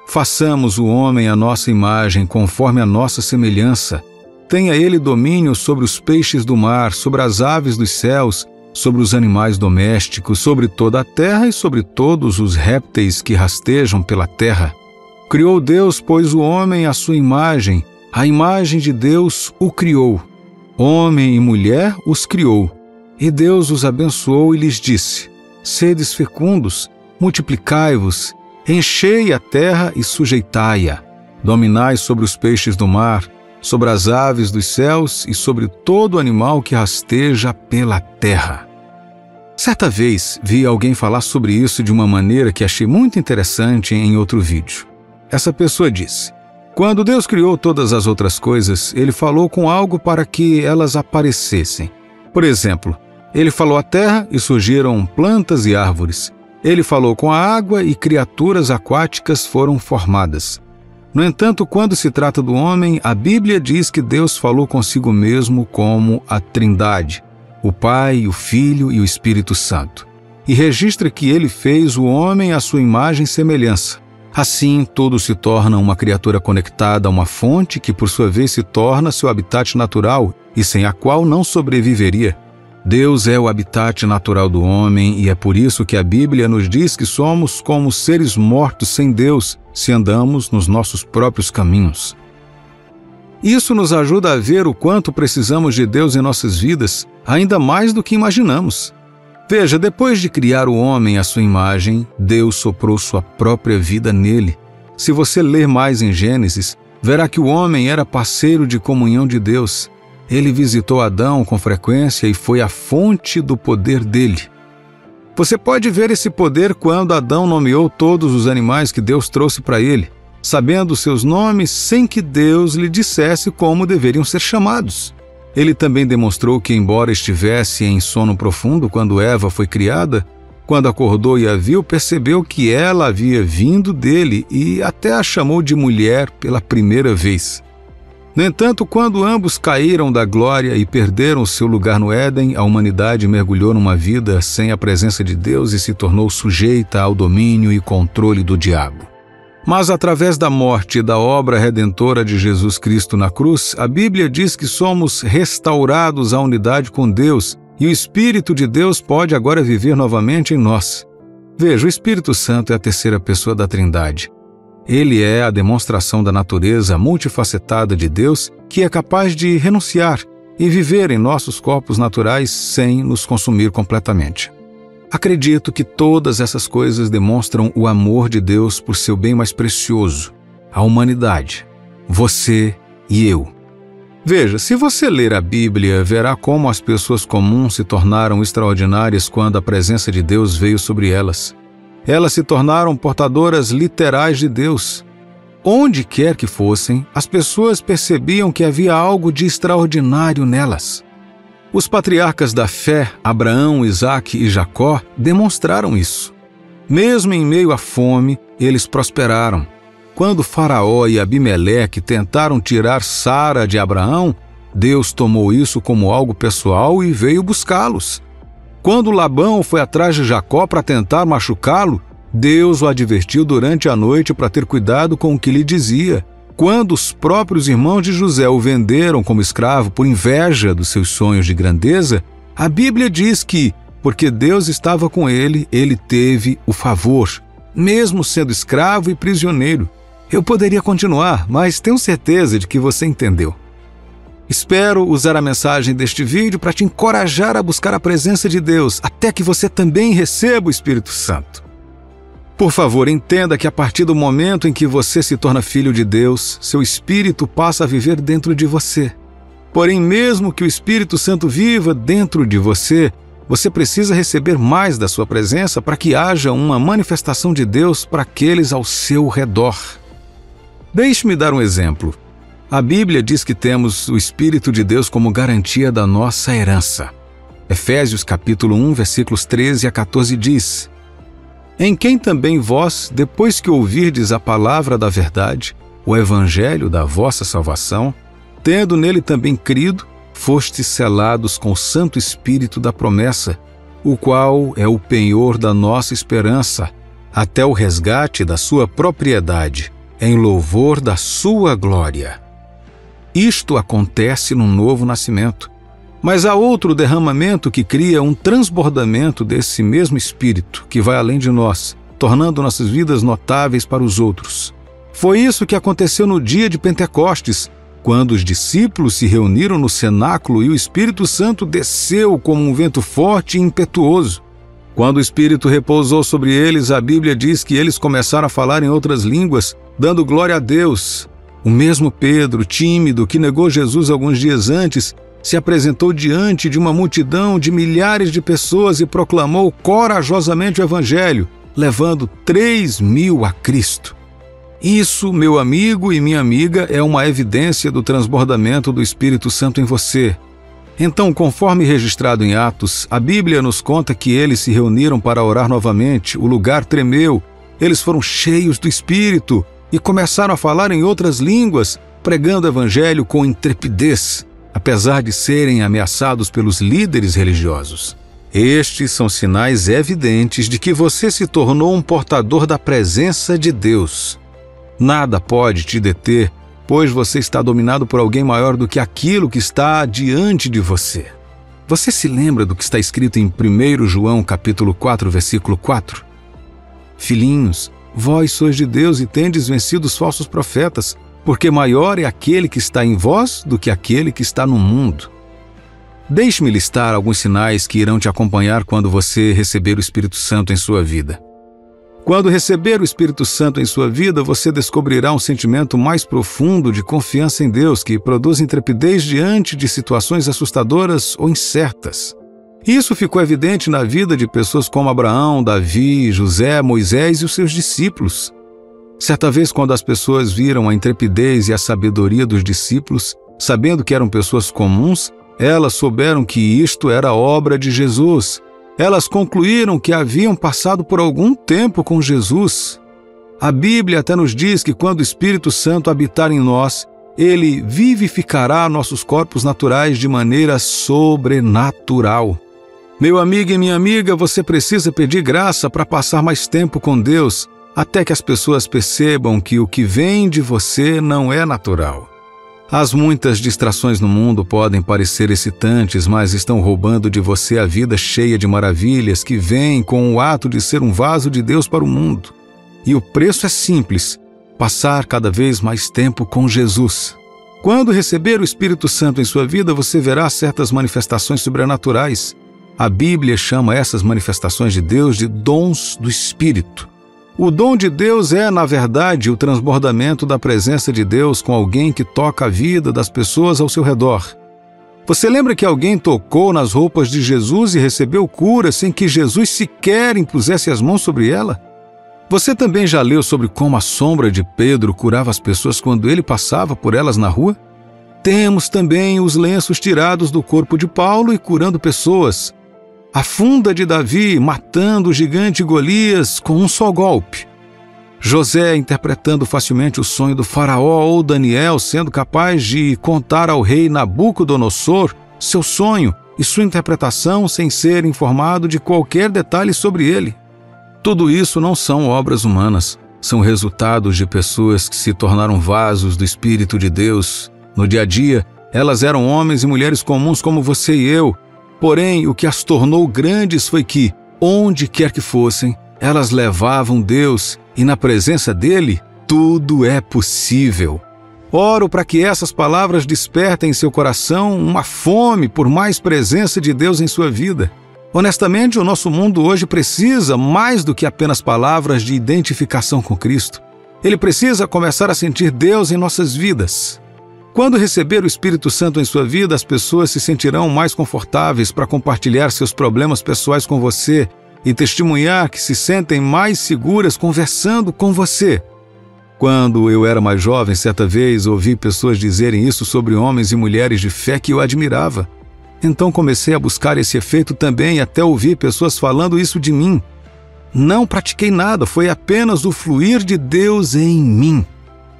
Façamos o homem à nossa imagem, conforme a nossa semelhança. Tenha ele domínio sobre os peixes do mar, sobre as aves dos céus, sobre os animais domésticos, sobre toda a terra e sobre todos os répteis que rastejam pela terra. Criou Deus, pois, o homem à sua imagem, a imagem de Deus o criou. Homem e mulher os criou. E Deus os abençoou e lhes disse: Sedes fecundos, multiplicai-vos, enchei a terra e sujeitai-a. Dominai sobre os peixes do mar, sobre as aves dos céus e sobre todo animal que rasteja pela terra. Certa vez vi alguém falar sobre isso de uma maneira que achei muito interessante em outro vídeo. Essa pessoa disse: Quando Deus criou todas as outras coisas, Ele falou com algo para que elas aparecessem. Por exemplo, Ele falou à terra e surgiram plantas e árvores. Ele falou com a água e criaturas aquáticas foram formadas. No entanto, quando se trata do homem, a Bíblia diz que Deus falou consigo mesmo como a Trindade, o Pai, o Filho e o Espírito Santo. E registra que Ele fez o homem à sua imagem e semelhança. Assim, tudo se torna uma criatura conectada a uma fonte que, por sua vez, se torna seu habitat natural e sem a qual não sobreviveria. Deus é o habitat natural do homem e é por isso que a Bíblia nos diz que somos como seres mortos sem Deus se andamos nos nossos próprios caminhos. Isso nos ajuda a ver o quanto precisamos de Deus em nossas vidas, ainda mais do que imaginamos. Veja, depois de criar o homem à sua imagem, Deus soprou sua própria vida nele. Se você ler mais em Gênesis, verá que o homem era parceiro de comunhão de Deus. Ele visitou Adão com frequência e foi a fonte do poder dele. Você pode ver esse poder quando Adão nomeou todos os animais que Deus trouxe para ele, sabendo seus nomes sem que Deus lhe dissesse como deveriam ser chamados. Ele também demonstrou que, embora estivesse em sono profundo quando Eva foi criada, quando acordou e a viu, percebeu que ela havia vindo dele e até a chamou de mulher pela primeira vez. No entanto, quando ambos caíram da glória e perderam seu lugar no Éden, a humanidade mergulhou numa vida sem a presença de Deus e se tornou sujeita ao domínio e controle do diabo. Mas através da morte e da obra redentora de Jesus Cristo na cruz, a Bíblia diz que somos restaurados à unidade com Deus e o Espírito de Deus pode agora viver novamente em nós. Veja, o Espírito Santo é a terceira pessoa da Trindade. Ele é a demonstração da natureza multifacetada de Deus que é capaz de renunciar e viver em nossos corpos naturais sem nos consumir completamente. Acredito que todas essas coisas demonstram o amor de Deus por seu bem mais precioso, a humanidade, você e eu. Veja, se você ler a Bíblia, verá como as pessoas comuns se tornaram extraordinárias quando a presença de Deus veio sobre elas. Elas se tornaram portadoras literais de Deus. Onde quer que fossem, as pessoas percebiam que havia algo de extraordinário nelas. Os patriarcas da fé, Abraão, Isaque e Jacó, demonstraram isso. Mesmo em meio à fome, eles prosperaram. Quando Faraó e Abimeleque tentaram tirar Sara de Abraão, Deus tomou isso como algo pessoal e veio buscá-los. Quando Labão foi atrás de Jacó para tentar machucá-lo, Deus o advertiu durante a noite para ter cuidado com o que lhe dizia. quando os próprios irmãos de José o venderam como escravo por inveja dos seus sonhos de grandeza, a Bíblia diz que, porque Deus estava com ele, ele teve o favor, mesmo sendo escravo e prisioneiro. Eu poderia continuar, mas tenho certeza de que você entendeu. Espero usar a mensagem deste vídeo para te encorajar a buscar a presença de Deus, até que você também receba o Espírito Santo. Por favor, entenda que a partir do momento em que você se torna filho de Deus, seu Espírito passa a viver dentro de você. Porém, mesmo que o Espírito Santo viva dentro de você, você precisa receber mais da sua presença para que haja uma manifestação de Deus para aqueles ao seu redor. Deixe-me dar um exemplo. A Bíblia diz que temos o Espírito de Deus como garantia da nossa herança. Efésios capítulo 1, versículos 13 a 14 diz: em quem também vós, depois que ouvirdes a palavra da verdade, o evangelho da vossa salvação, tendo nele também crido, fostes selados com o Santo Espírito da promessa, o qual é o penhor da nossa esperança, até o resgate da sua propriedade, em louvor da sua glória. Isto acontece no novo nascimento. Mas há outro derramamento que cria um transbordamento desse mesmo Espírito, que vai além de nós, tornando nossas vidas notáveis para os outros. Foi isso que aconteceu no dia de Pentecostes, quando os discípulos se reuniram no cenáculo e o Espírito Santo desceu como um vento forte e impetuoso. Quando o Espírito repousou sobre eles, a Bíblia diz que eles começaram a falar em outras línguas, dando glória a Deus. O mesmo Pedro, tímido, que negou Jesus alguns dias antes, se apresentou diante de uma multidão de milhares de pessoas e proclamou corajosamente o Evangelho, levando 3.000 a Cristo. Isso, meu amigo e minha amiga, é uma evidência do transbordamento do Espírito Santo em você. Então, conforme registrado em Atos, a Bíblia nos conta que eles se reuniram para orar novamente, o lugar tremeu, eles foram cheios do Espírito e começaram a falar em outras línguas, pregando o Evangelho com intrepidez, apesar de serem ameaçados pelos líderes religiosos. Estes são sinais evidentes de que você se tornou um portador da presença de Deus. Nada pode te deter, pois você está dominado por alguém maior do que aquilo que está diante de você. Você se lembra do que está escrito em 1 João capítulo 4, versículo 4? Filhinhos, vós sois de Deus e tendes vencido os falsos profetas, porque maior é aquele que está em vós do que aquele que está no mundo. Deixe-me listar alguns sinais que irão te acompanhar quando você receber o Espírito Santo em sua vida. Quando receber o Espírito Santo em sua vida, você descobrirá um sentimento mais profundo de confiança em Deus, que produz intrepidez diante de situações assustadoras ou incertas. Isso ficou evidente na vida de pessoas como Abraão, Davi, José, Moisés e os seus discípulos. Certa vez, quando as pessoas viram a intrepidez e a sabedoria dos discípulos, sabendo que eram pessoas comuns, elas souberam que isto era obra de Jesus. Elas concluíram que haviam passado por algum tempo com Jesus. A Bíblia até nos diz que quando o Espírito Santo habitar em nós, ele vivificará nossos corpos naturais de maneira sobrenatural. Meu amigo e minha amiga, você precisa pedir graça para passar mais tempo com Deus, até que as pessoas percebam que o que vem de você não é natural. As muitas distrações no mundo podem parecer excitantes, mas estão roubando de você a vida cheia de maravilhas que vêm com o ato de ser um vaso de Deus para o mundo. E o preço é simples: passar cada vez mais tempo com Jesus. Quando receber o Espírito Santo em sua vida, você verá certas manifestações sobrenaturais. A Bíblia chama essas manifestações de Deus de dons do Espírito. O dom de Deus é, na verdade, o transbordamento da presença de Deus com alguém que toca a vida das pessoas ao seu redor. Você lembra que alguém tocou nas roupas de Jesus e recebeu cura sem que Jesus sequer impusesse as mãos sobre ela? Você também já leu sobre como a sombra de Pedro curava as pessoas quando ele passava por elas na rua? Temos também os lenços tirados do corpo de Paulo e curando pessoas. A funda de Davi matando o gigante Golias com um só golpe. José interpretando facilmente o sonho do faraó, ou Daniel sendo capaz de contar ao rei Nabucodonosor seu sonho e sua interpretação sem ser informado de qualquer detalhe sobre ele. Tudo isso não são obras humanas. são resultados de pessoas que se tornaram vasos do Espírito de Deus. No dia a dia, elas eram homens e mulheres comuns como você e eu. Porém, o que as tornou grandes foi que, onde quer que fossem, elas levavam Deus e na presença dele, tudo é possível. Oro para que essas palavras despertem em seu coração uma fome por mais presença de Deus em sua vida. Honestamente, o nosso mundo hoje precisa mais do que apenas palavras de identificação com Cristo. Ele precisa começar a sentir Deus em nossas vidas. Quando receber o Espírito Santo em sua vida, as pessoas se sentirão mais confortáveis para compartilhar seus problemas pessoais com você e testemunhar que se sentem mais seguras conversando com você. Quando eu era mais jovem, certa vez ouvi pessoas dizerem isso sobre homens e mulheres de fé que eu admirava. Então comecei a buscar esse efeito também, até ouvir pessoas falando isso de mim. Não pratiquei nada, foi apenas o fluir de Deus em mim.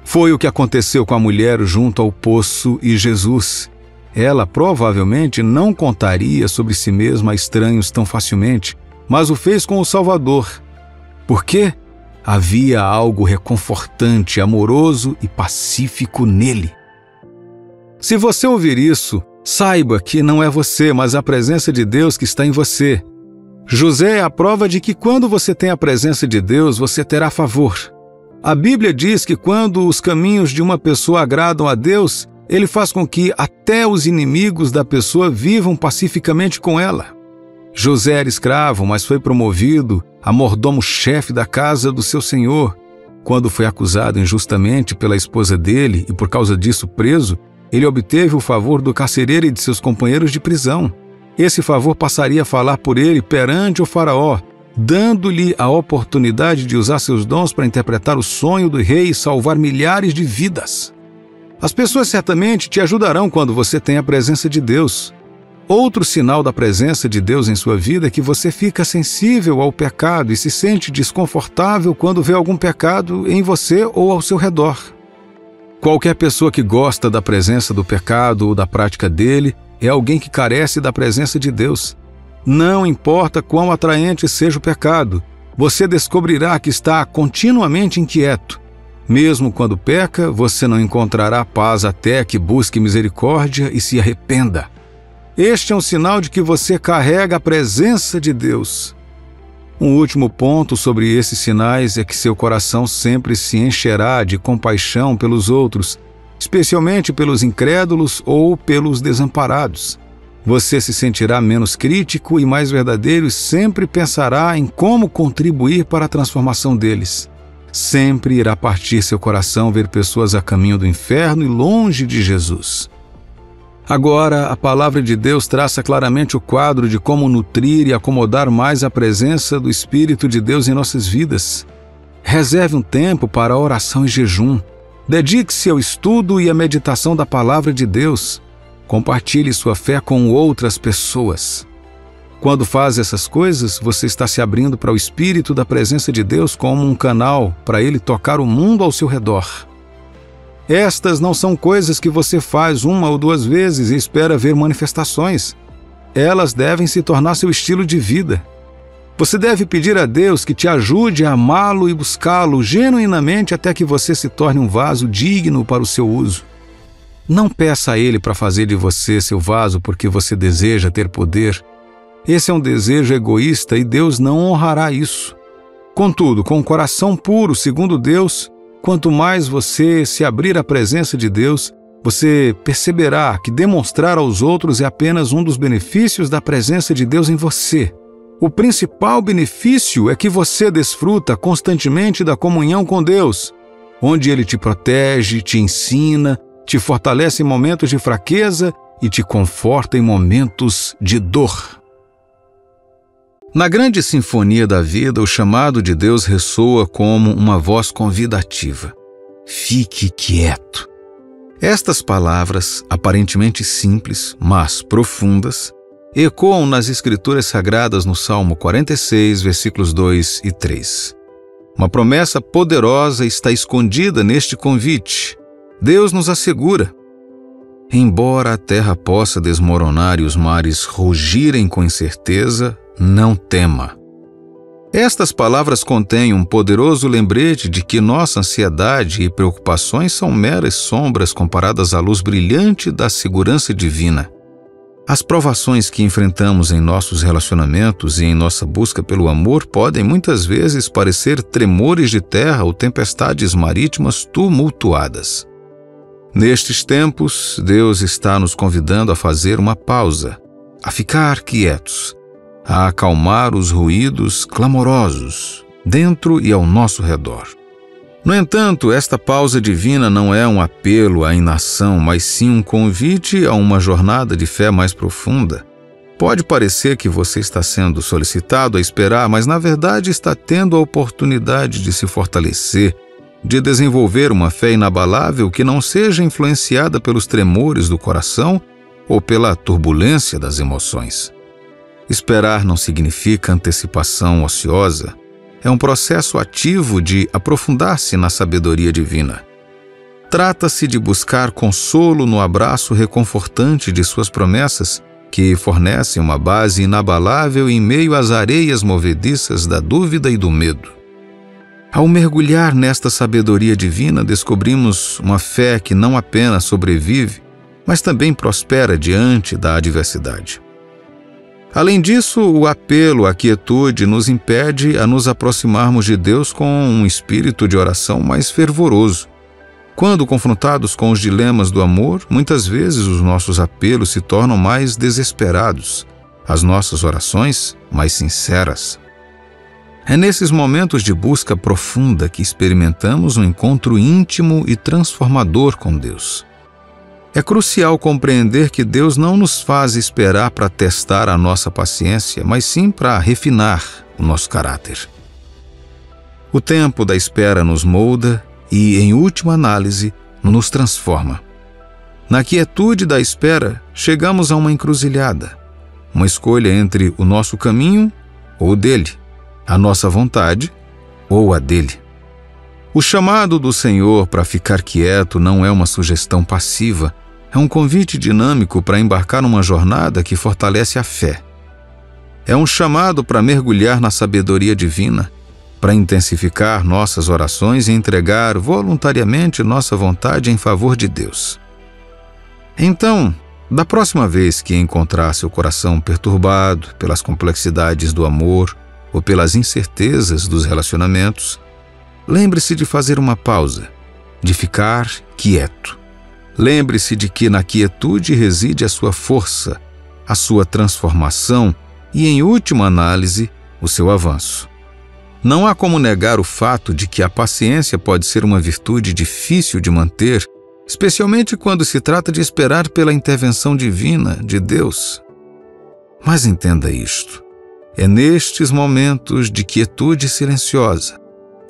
Foi o que aconteceu com a mulher junto ao poço e Jesus. Ela provavelmente não contaria sobre si mesma a estranhos tão facilmente, mas o fez com o Salvador. Por quê? Havia algo reconfortante, amoroso e pacífico nele. Se você ouvir isso, saiba que não é você, mas a presença de Deus que está em você. José é a prova de que quando você tem a presença de Deus, você terá favor. A Bíblia diz que quando os caminhos de uma pessoa agradam a Deus, Ele faz com que até os inimigos da pessoa vivam pacificamente com ela. José era escravo, mas foi promovido a mordomo-chefe da casa do seu senhor. Quando foi acusado injustamente pela esposa dele e por causa disso preso, ele obteve o favor do carcereiro e de seus companheiros de prisão. Esse favor passaria a falar por ele perante o faraó, dando-lhe a oportunidade de usar seus dons para interpretar o sonho do rei e salvar milhares de vidas. As pessoas certamente te ajudarão quando você tem a presença de Deus. Outro sinal da presença de Deus em sua vida é que você fica sensível ao pecado e se sente desconfortável quando vê algum pecado em você ou ao seu redor. Qualquer pessoa que gosta da presença do pecado ou da prática dele é alguém que carece da presença de Deus. Não importa quão atraente seja o pecado, você descobrirá que está continuamente inquieto. Mesmo quando peca, você não encontrará paz até que busque misericórdia e se arrependa. Este é um sinal de que você carrega a presença de Deus. Um último ponto sobre esses sinais é que seu coração sempre se encherá de compaixão pelos outros, especialmente pelos incrédulos ou pelos desamparados. Você se sentirá menos crítico e mais verdadeiro e sempre pensará em como contribuir para a transformação deles. Sempre irá partir seu coração ver pessoas a caminho do inferno e longe de Jesus. Agora, a palavra de Deus traça claramente o quadro de como nutrir e acomodar mais a presença do Espírito de Deus em nossas vidas. Reserve um tempo para a oração e jejum. Dedique-se ao estudo e à meditação da palavra de Deus. Compartilhe sua fé com outras pessoas. Quando faz essas coisas, você está se abrindo para o Espírito da presença de Deus como um canal para ele tocar o mundo ao seu redor. Estas não são coisas que você faz uma ou duas vezes e espera ver manifestações. Elas devem se tornar seu estilo de vida. Você deve pedir a Deus que te ajude a amá-lo e buscá-lo genuinamente até que você se torne um vaso digno para o seu uso. Não peça a Ele para fazer de você seu vaso porque você deseja ter poder. Esse é um desejo egoísta e Deus não honrará isso. Contudo, com um coração puro, segundo Deus, quanto mais você se abrir à presença de Deus, você perceberá que demonstrar aos outros é apenas um dos benefícios da presença de Deus em você. O principal benefício é que você desfruta constantemente da comunhão com Deus, onde Ele te protege, te ensina, te fortalece em momentos de fraqueza e te conforta em momentos de dor. Na grande sinfonia da vida, o chamado de Deus ressoa como uma voz convidativa. Fique quieto. Estas palavras, aparentemente simples, mas profundas, ecoam nas Escrituras Sagradas no Salmo 46, versículos 2 e 3. Uma promessa poderosa está escondida neste convite. Deus nos assegura: embora a terra possa desmoronar e os mares rugirem com incerteza, não tema. Estas palavras contêm um poderoso lembrete de que nossa ansiedade e preocupações são meras sombras comparadas à luz brilhante da segurança divina. As provações que enfrentamos em nossos relacionamentos e em nossa busca pelo amor podem muitas vezes parecer tremores de terra ou tempestades marítimas tumultuadas. Nestes tempos, Deus está nos convidando a fazer uma pausa, a ficar quietos, a acalmar os ruídos clamorosos dentro e ao nosso redor. No entanto, esta pausa divina não é um apelo à inação, mas sim um convite a uma jornada de fé mais profunda. Pode parecer que você está sendo solicitado a esperar, mas na verdade está tendo a oportunidade de se fortalecer, de desenvolver uma fé inabalável que não seja influenciada pelos tremores do coração ou pela turbulência das emoções. Esperar não significa antecipação ociosa. É um processo ativo de aprofundar-se na sabedoria divina. Trata-se de buscar consolo no abraço reconfortante de suas promessas, que fornecem uma base inabalável em meio às areias movediças da dúvida e do medo. Ao mergulhar nesta sabedoria divina, descobrimos uma fé que não apenas sobrevive, mas também prospera diante da adversidade. Além disso, o apelo à quietude nos impede a nos aproximarmos de Deus com um espírito de oração mais fervoroso. Quando confrontados com os dilemas do amor, muitas vezes os nossos apelos se tornam mais desesperados, as nossas orações mais sinceras. É nesses momentos de busca profunda que experimentamos um encontro íntimo e transformador com Deus. É crucial compreender que Deus não nos faz esperar para testar a nossa paciência, mas sim para refinar o nosso caráter. O tempo da espera nos molda e, em última análise, nos transforma. Na quietude da espera, chegamos a uma encruzilhada, uma escolha entre o nosso caminho ou o dele, a nossa vontade ou a dele. O chamado do Senhor para ficar quieto não é uma sugestão passiva, é um convite dinâmico para embarcar numa jornada que fortalece a fé. É um chamado para mergulhar na sabedoria divina, para intensificar nossas orações e entregar voluntariamente nossa vontade em favor de Deus. Então, da próxima vez que encontrar seu coração perturbado pelas complexidades do amor ou pelas incertezas dos relacionamentos, lembre-se de fazer uma pausa, de ficar quieto. Lembre-se de que na quietude reside a sua força, a sua transformação e, em última análise, o seu avanço. Não há como negar o fato de que a paciência pode ser uma virtude difícil de manter, especialmente quando se trata de esperar pela intervenção divina de Deus. Mas entenda isto: é nestes momentos de quietude silenciosa,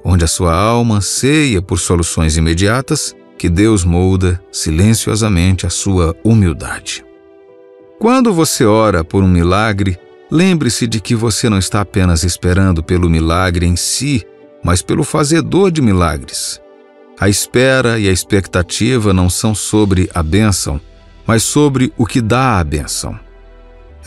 onde a sua alma anseia por soluções imediatas, que Deus molda silenciosamente a sua humildade. Quando você ora por um milagre, lembre-se de que você não está apenas esperando pelo milagre em si, mas pelo fazedor de milagres. A espera e a expectativa não são sobre a bênção, mas sobre o que dá a bênção.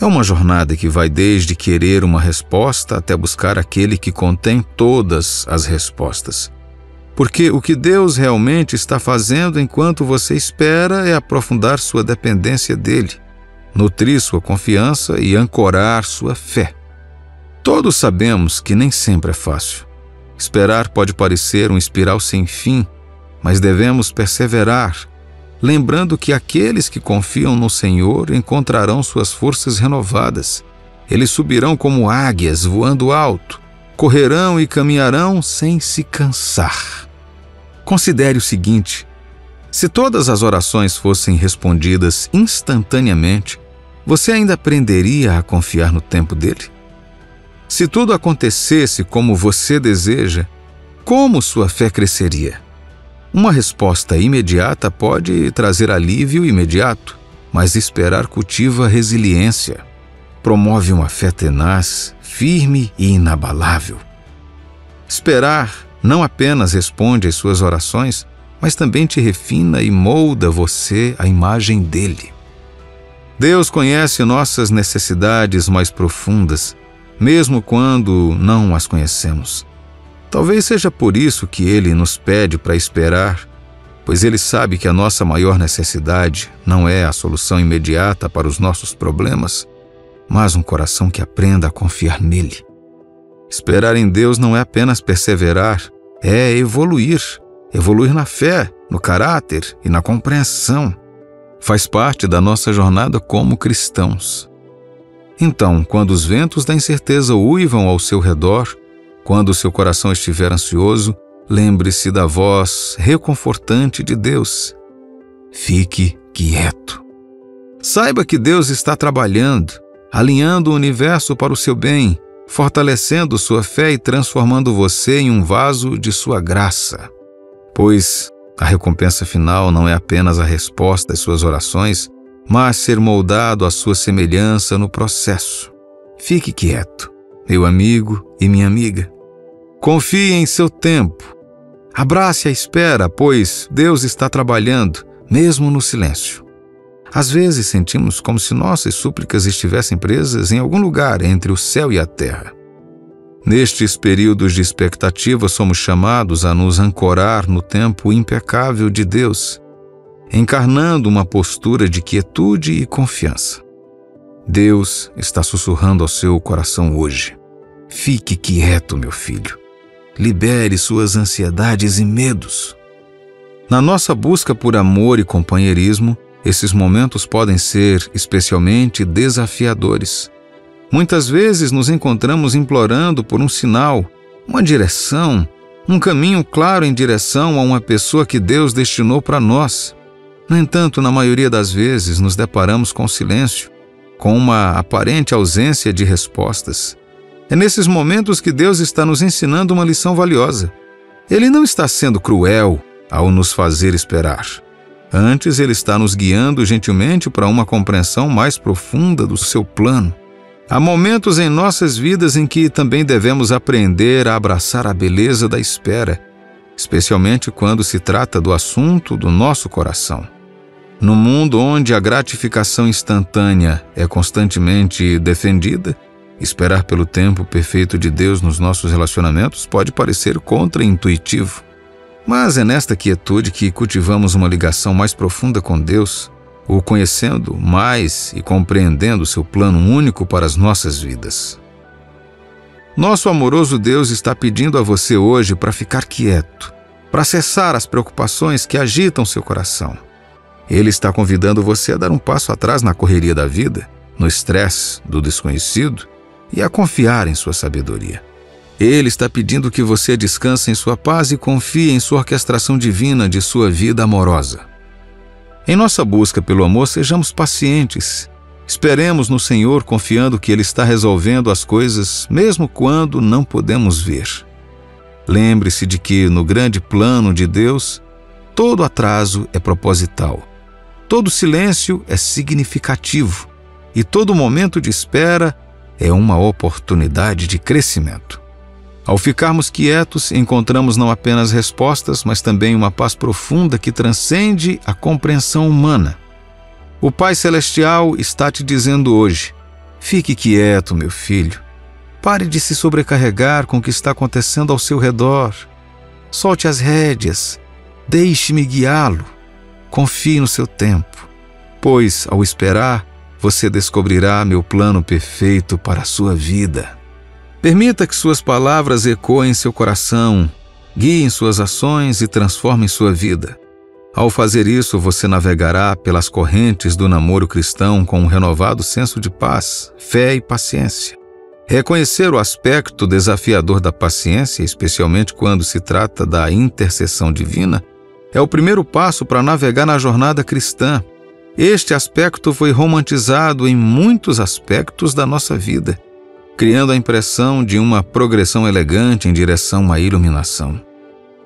É uma jornada que vai desde querer uma resposta até buscar aquele que contém todas as respostas. Porque o que Deus realmente está fazendo enquanto você espera é aprofundar sua dependência dele, nutrir sua confiança e ancorar sua fé. Todos sabemos que nem sempre é fácil. Esperar pode parecer um espiral sem fim, mas devemos perseverar, lembrando que aqueles que confiam no Senhor encontrarão suas forças renovadas. Eles subirão como águias voando alto, correrão e caminharão sem se cansar. Considere o seguinte: se todas as orações fossem respondidas instantaneamente, você ainda aprenderia a confiar no tempo dele? Se tudo acontecesse como você deseja, como sua fé cresceria? Uma resposta imediata pode trazer alívio imediato, mas esperar cultiva resiliência. Promove uma fé tenaz, firme e inabalável. Esperar não apenas responde às suas orações, mas também te refina e molda você à imagem dele. Deus conhece nossas necessidades mais profundas mesmo quando não as conhecemos. Talvez seja por isso que Ele nos pede para esperar, pois Ele sabe que a nossa maior necessidade não é a solução imediata para os nossos problemas, mas um coração que aprenda a confiar nele. Esperar em Deus não é apenas perseverar, é evoluir na fé, no caráter e na compreensão. Faz parte da nossa jornada como cristãos. Então, quando os ventos da incerteza uivam ao seu redor, quando o seu coração estiver ansioso, lembre-se da voz reconfortante de Deus. Fique quieto. Saiba que Deus está trabalhando, alinhando o universo para o seu bem, fortalecendo sua fé e transformando você em um vaso de sua graça. Pois a recompensa final não é apenas a resposta às suas orações, mas ser moldado à sua semelhança no processo. Fique quieto, meu amigo e minha amiga. Confie em seu tempo. Abrace a espera, pois Deus está trabalhando, mesmo no silêncio. Às vezes sentimos como se nossas súplicas estivessem presas em algum lugar entre o céu e a terra. Nestes períodos de expectativa, somos chamados a nos ancorar no tempo impecável de Deus, encarnando uma postura de quietude e confiança. Deus está sussurrando ao seu coração hoje. Fique quieto, meu filho. Libere suas ansiedades e medos. Na nossa busca por amor e companheirismo, esses momentos podem ser especialmente desafiadores. Muitas vezes nos encontramos implorando por um sinal, uma direção, um caminho claro em direção a uma pessoa que Deus destinou para nós. No entanto, na maioria das vezes, nos deparamos com silêncio, com uma aparente ausência de respostas. É nesses momentos que Deus está nos ensinando uma lição valiosa. Ele não está sendo cruel ao nos fazer esperar. Antes, Ele está nos guiando gentilmente para uma compreensão mais profunda do seu plano. Há momentos em nossas vidas em que também devemos aprender a abraçar a beleza da espera, especialmente quando se trata do assunto do nosso coração. No mundo onde a gratificação instantânea é constantemente defendida, esperar pelo tempo perfeito de Deus nos nossos relacionamentos pode parecer contraintuitivo. Mas é nesta quietude que cultivamos uma ligação mais profunda com Deus, o conhecendo mais e compreendendo seu plano único para as nossas vidas. Nosso amoroso Deus está pedindo a você hoje para ficar quieto, para cessar as preocupações que agitam seu coração. Ele está convidando você a dar um passo atrás na correria da vida, no estresse do desconhecido e a confiar em sua sabedoria. Ele está pedindo que você descanse em sua paz e confie em sua orquestração divina de sua vida amorosa. Em nossa busca pelo amor, sejamos pacientes. Esperemos no Senhor, confiando que Ele está resolvendo as coisas, mesmo quando não podemos ver. Lembre-se de que, no grande plano de Deus, todo atraso é proposital, todo silêncio é significativo e todo momento de espera é uma oportunidade de crescimento. Ao ficarmos quietos, encontramos não apenas respostas, mas também uma paz profunda que transcende a compreensão humana. O Pai Celestial está te dizendo hoje: fique quieto, meu filho. Pare de se sobrecarregar com o que está acontecendo ao seu redor. Solte as rédeas. Deixe-me guiá-lo. Confie no seu tempo, pois, ao esperar, você descobrirá meu plano perfeito para a sua vida. Permita que suas palavras ecoem em seu coração, guiem suas ações e transformem sua vida. Ao fazer isso, você navegará pelas correntes do namoro cristão com um renovado senso de paz, fé e paciência. Reconhecer o aspecto desafiador da paciência, especialmente quando se trata da intercessão divina, é o primeiro passo para navegar na jornada cristã. Este aspecto foi romantizado em muitos aspectos da nossa vida, criando a impressão de uma progressão elegante em direção à iluminação.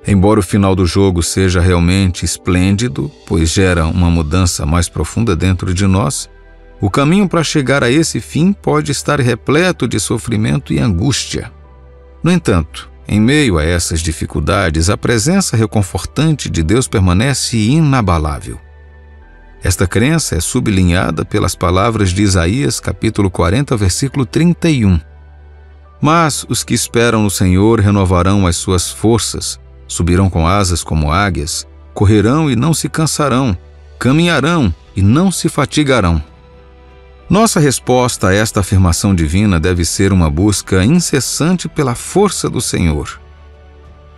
Embora o final do jogo seja realmente esplêndido, pois gera uma mudança mais profunda dentro de nós, o caminho para chegar a esse fim pode estar repleto de sofrimento e angústia. No entanto, em meio a essas dificuldades, a presença reconfortante de Deus permanece inabalável. Esta crença é sublinhada pelas palavras de Isaías, capítulo 40, versículo 31. Mas os que esperam no Senhor renovarão as suas forças, subirão com asas como águias, correrão e não se cansarão, caminharão e não se fatigarão. Nossa resposta a esta afirmação divina deve ser uma busca incessante pela força do Senhor.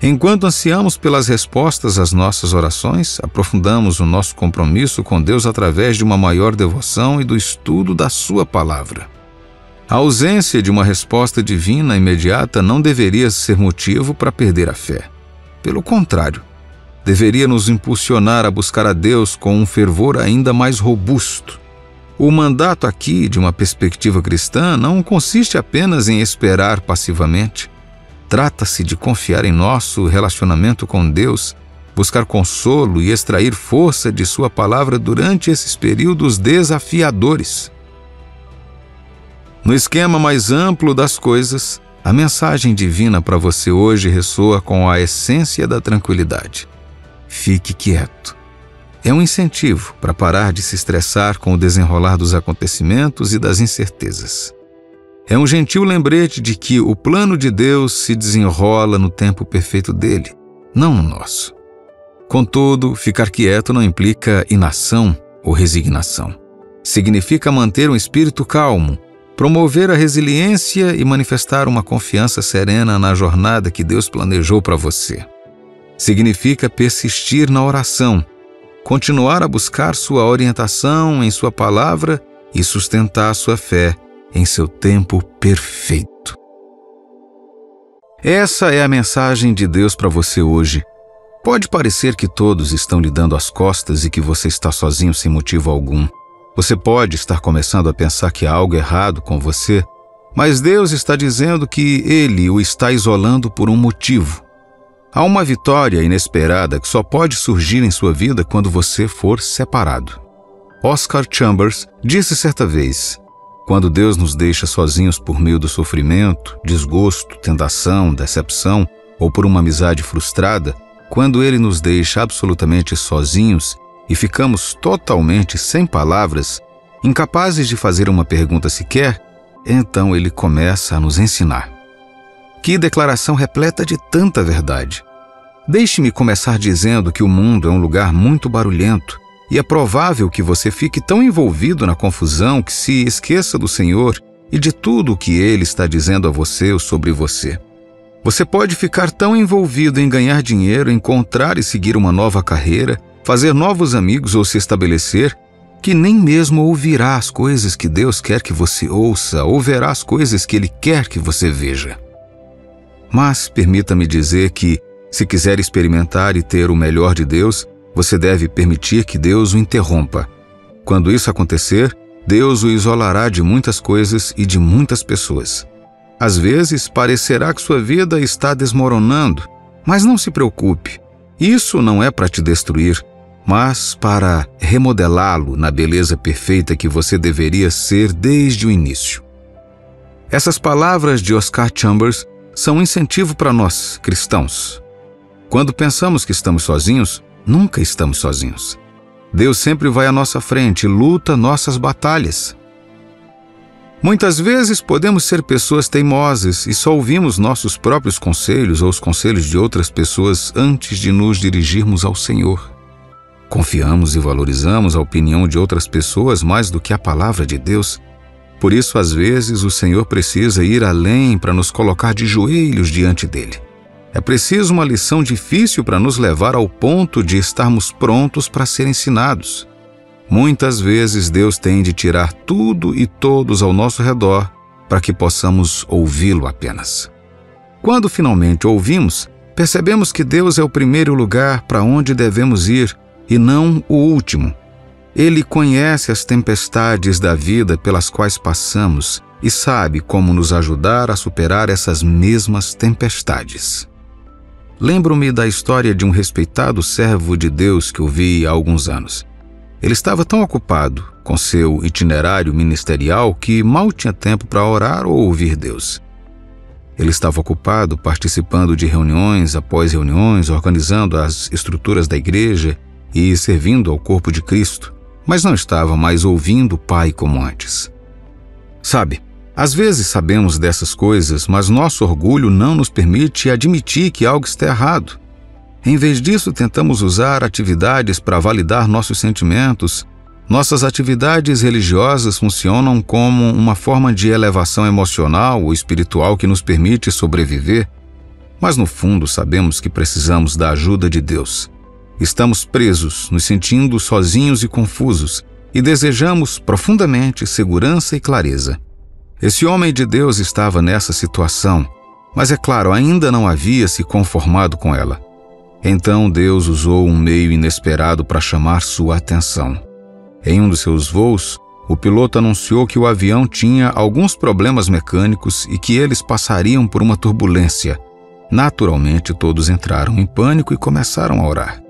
Enquanto ansiamos pelas respostas às nossas orações, aprofundamos o nosso compromisso com Deus através de uma maior devoção e do estudo da Sua palavra. A ausência de uma resposta divina imediata não deveria ser motivo para perder a fé. Pelo contrário, deveria nos impulsionar a buscar a Deus com um fervor ainda mais robusto. O mandato aqui, de uma perspectiva cristã, não consiste apenas em esperar passivamente. Trata-se de confiar em nosso relacionamento com Deus, buscar consolo e extrair força de Sua palavra durante esses períodos desafiadores. No esquema mais amplo das coisas, a mensagem divina para você hoje ressoa com a essência da tranquilidade. Fique quieto. É um incentivo para parar de se estressar com o desenrolar dos acontecimentos e das incertezas. É um gentil lembrete de que o plano de Deus se desenrola no tempo perfeito dele, não no nosso. Contudo, ficar quieto não implica inação ou resignação. Significa manter um espírito calmo, promover a resiliência e manifestar uma confiança serena na jornada que Deus planejou para você. Significa persistir na oração, continuar a buscar sua orientação em sua palavra e sustentar sua fé em seu tempo perfeito. Essa é a mensagem de Deus para você hoje. Pode parecer que todos estão lhe dando as costas e que você está sozinho sem motivo algum. Você pode estar começando a pensar que há algo errado com você, mas Deus está dizendo que Ele o está isolando por um motivo. Há uma vitória inesperada que só pode surgir em sua vida quando você for separado. Oscar Chambers disse certa vez: quando Deus nos deixa sozinhos por meio do sofrimento, desgosto, tentação, decepção ou por uma amizade frustrada, quando Ele nos deixa absolutamente sozinhos e ficamos totalmente sem palavras, incapazes de fazer uma pergunta sequer, então Ele começa a nos ensinar. Que declaração repleta de tanta verdade! Deixe-me começar dizendo que o mundo é um lugar muito barulhento e é provável que você fique tão envolvido na confusão que se esqueça do Senhor e de tudo o que Ele está dizendo a você ou sobre você. Você pode ficar tão envolvido em ganhar dinheiro, encontrar e seguir uma nova carreira, fazer novos amigos ou se estabelecer, que nem mesmo ouvirá as coisas que Deus quer que você ouça ou verá as coisas que Ele quer que você veja. Mas permita-me dizer que, se quiser experimentar e ter o melhor de Deus, você deve permitir que Deus o interrompa. Quando isso acontecer, Deus o isolará de muitas coisas e de muitas pessoas. Às vezes, parecerá que sua vida está desmoronando, mas não se preocupe. Isso não é para te destruir, mas para remodelá-lo na beleza perfeita que você deveria ser desde o início. Essas palavras de Oscar Chambers são um incentivo para nós, cristãos. Quando pensamos que estamos sozinhos, nunca estamos sozinhos. Deus sempre vai à nossa frente e luta nossas batalhas. Muitas vezes podemos ser pessoas teimosas e só ouvimos nossos próprios conselhos ou os conselhos de outras pessoas antes de nos dirigirmos ao Senhor. Confiamos e valorizamos a opinião de outras pessoas mais do que a palavra de Deus. Por isso, às vezes, o Senhor precisa ir além para nos colocar de joelhos diante dele. É preciso uma lição difícil para nos levar ao ponto de estarmos prontos para ser ensinados. Muitas vezes Deus tem de tirar tudo e todos ao nosso redor para que possamos ouvi-lo apenas. Quando finalmente ouvimos, percebemos que Deus é o primeiro lugar para onde devemos ir e não o último. Ele conhece as tempestades da vida pelas quais passamos e sabe como nos ajudar a superar essas mesmas tempestades. Lembro-me da história de um respeitado servo de Deus que ouvi há alguns anos. Ele estava tão ocupado com seu itinerário ministerial que mal tinha tempo para orar ou ouvir Deus. Ele estava ocupado participando de reuniões após reuniões, organizando as estruturas da igreja e servindo ao corpo de Cristo, mas não estava mais ouvindo o Pai como antes. Sabe, Às vezes sabemos dessas coisas, mas nosso orgulho não nos permite admitir que algo está errado. Em vez disso, tentamos usar atividades para validar nossos sentimentos. Nossas atividades religiosas funcionam como uma forma de elevação emocional ou espiritual que nos permite sobreviver, mas no fundo sabemos que precisamos da ajuda de Deus. Estamos presos, nos sentindo sozinhos e confusos, e desejamos profundamente segurança e clareza. Esse homem de Deus estava nessa situação, mas é claro, ainda não havia se conformado com ela. Então Deus usou um meio inesperado para chamar sua atenção. Em um dos seus voos, o piloto anunciou que o avião tinha alguns problemas mecânicos e que eles passariam por uma turbulência. Naturalmente, todos entraram em pânico e começaram a orar.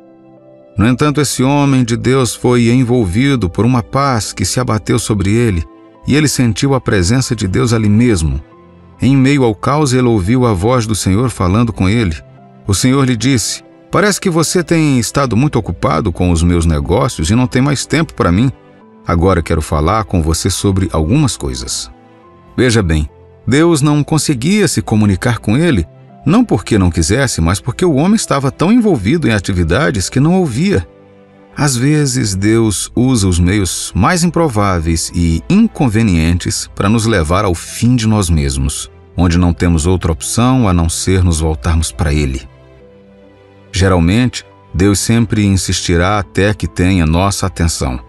No entanto, esse homem de Deus foi envolvido por uma paz que se abateu sobre ele, e ele sentiu a presença de Deus ali mesmo. Em meio ao caos, ele ouviu a voz do Senhor falando com ele. O Senhor lhe disse: "Parece que você tem estado muito ocupado com os meus negócios e não tem mais tempo para mim. Agora quero falar com você sobre algumas coisas." Veja bem, Deus não conseguia se comunicar com ele, não porque não quisesse, mas porque o homem estava tão envolvido em atividades que não ouvia. Às vezes, Deus usa os meios mais improváveis e inconvenientes para nos levar ao fim de nós mesmos, onde não temos outra opção a não ser nos voltarmos para Ele. Geralmente, Deus sempre insistirá até que tenha nossa atenção.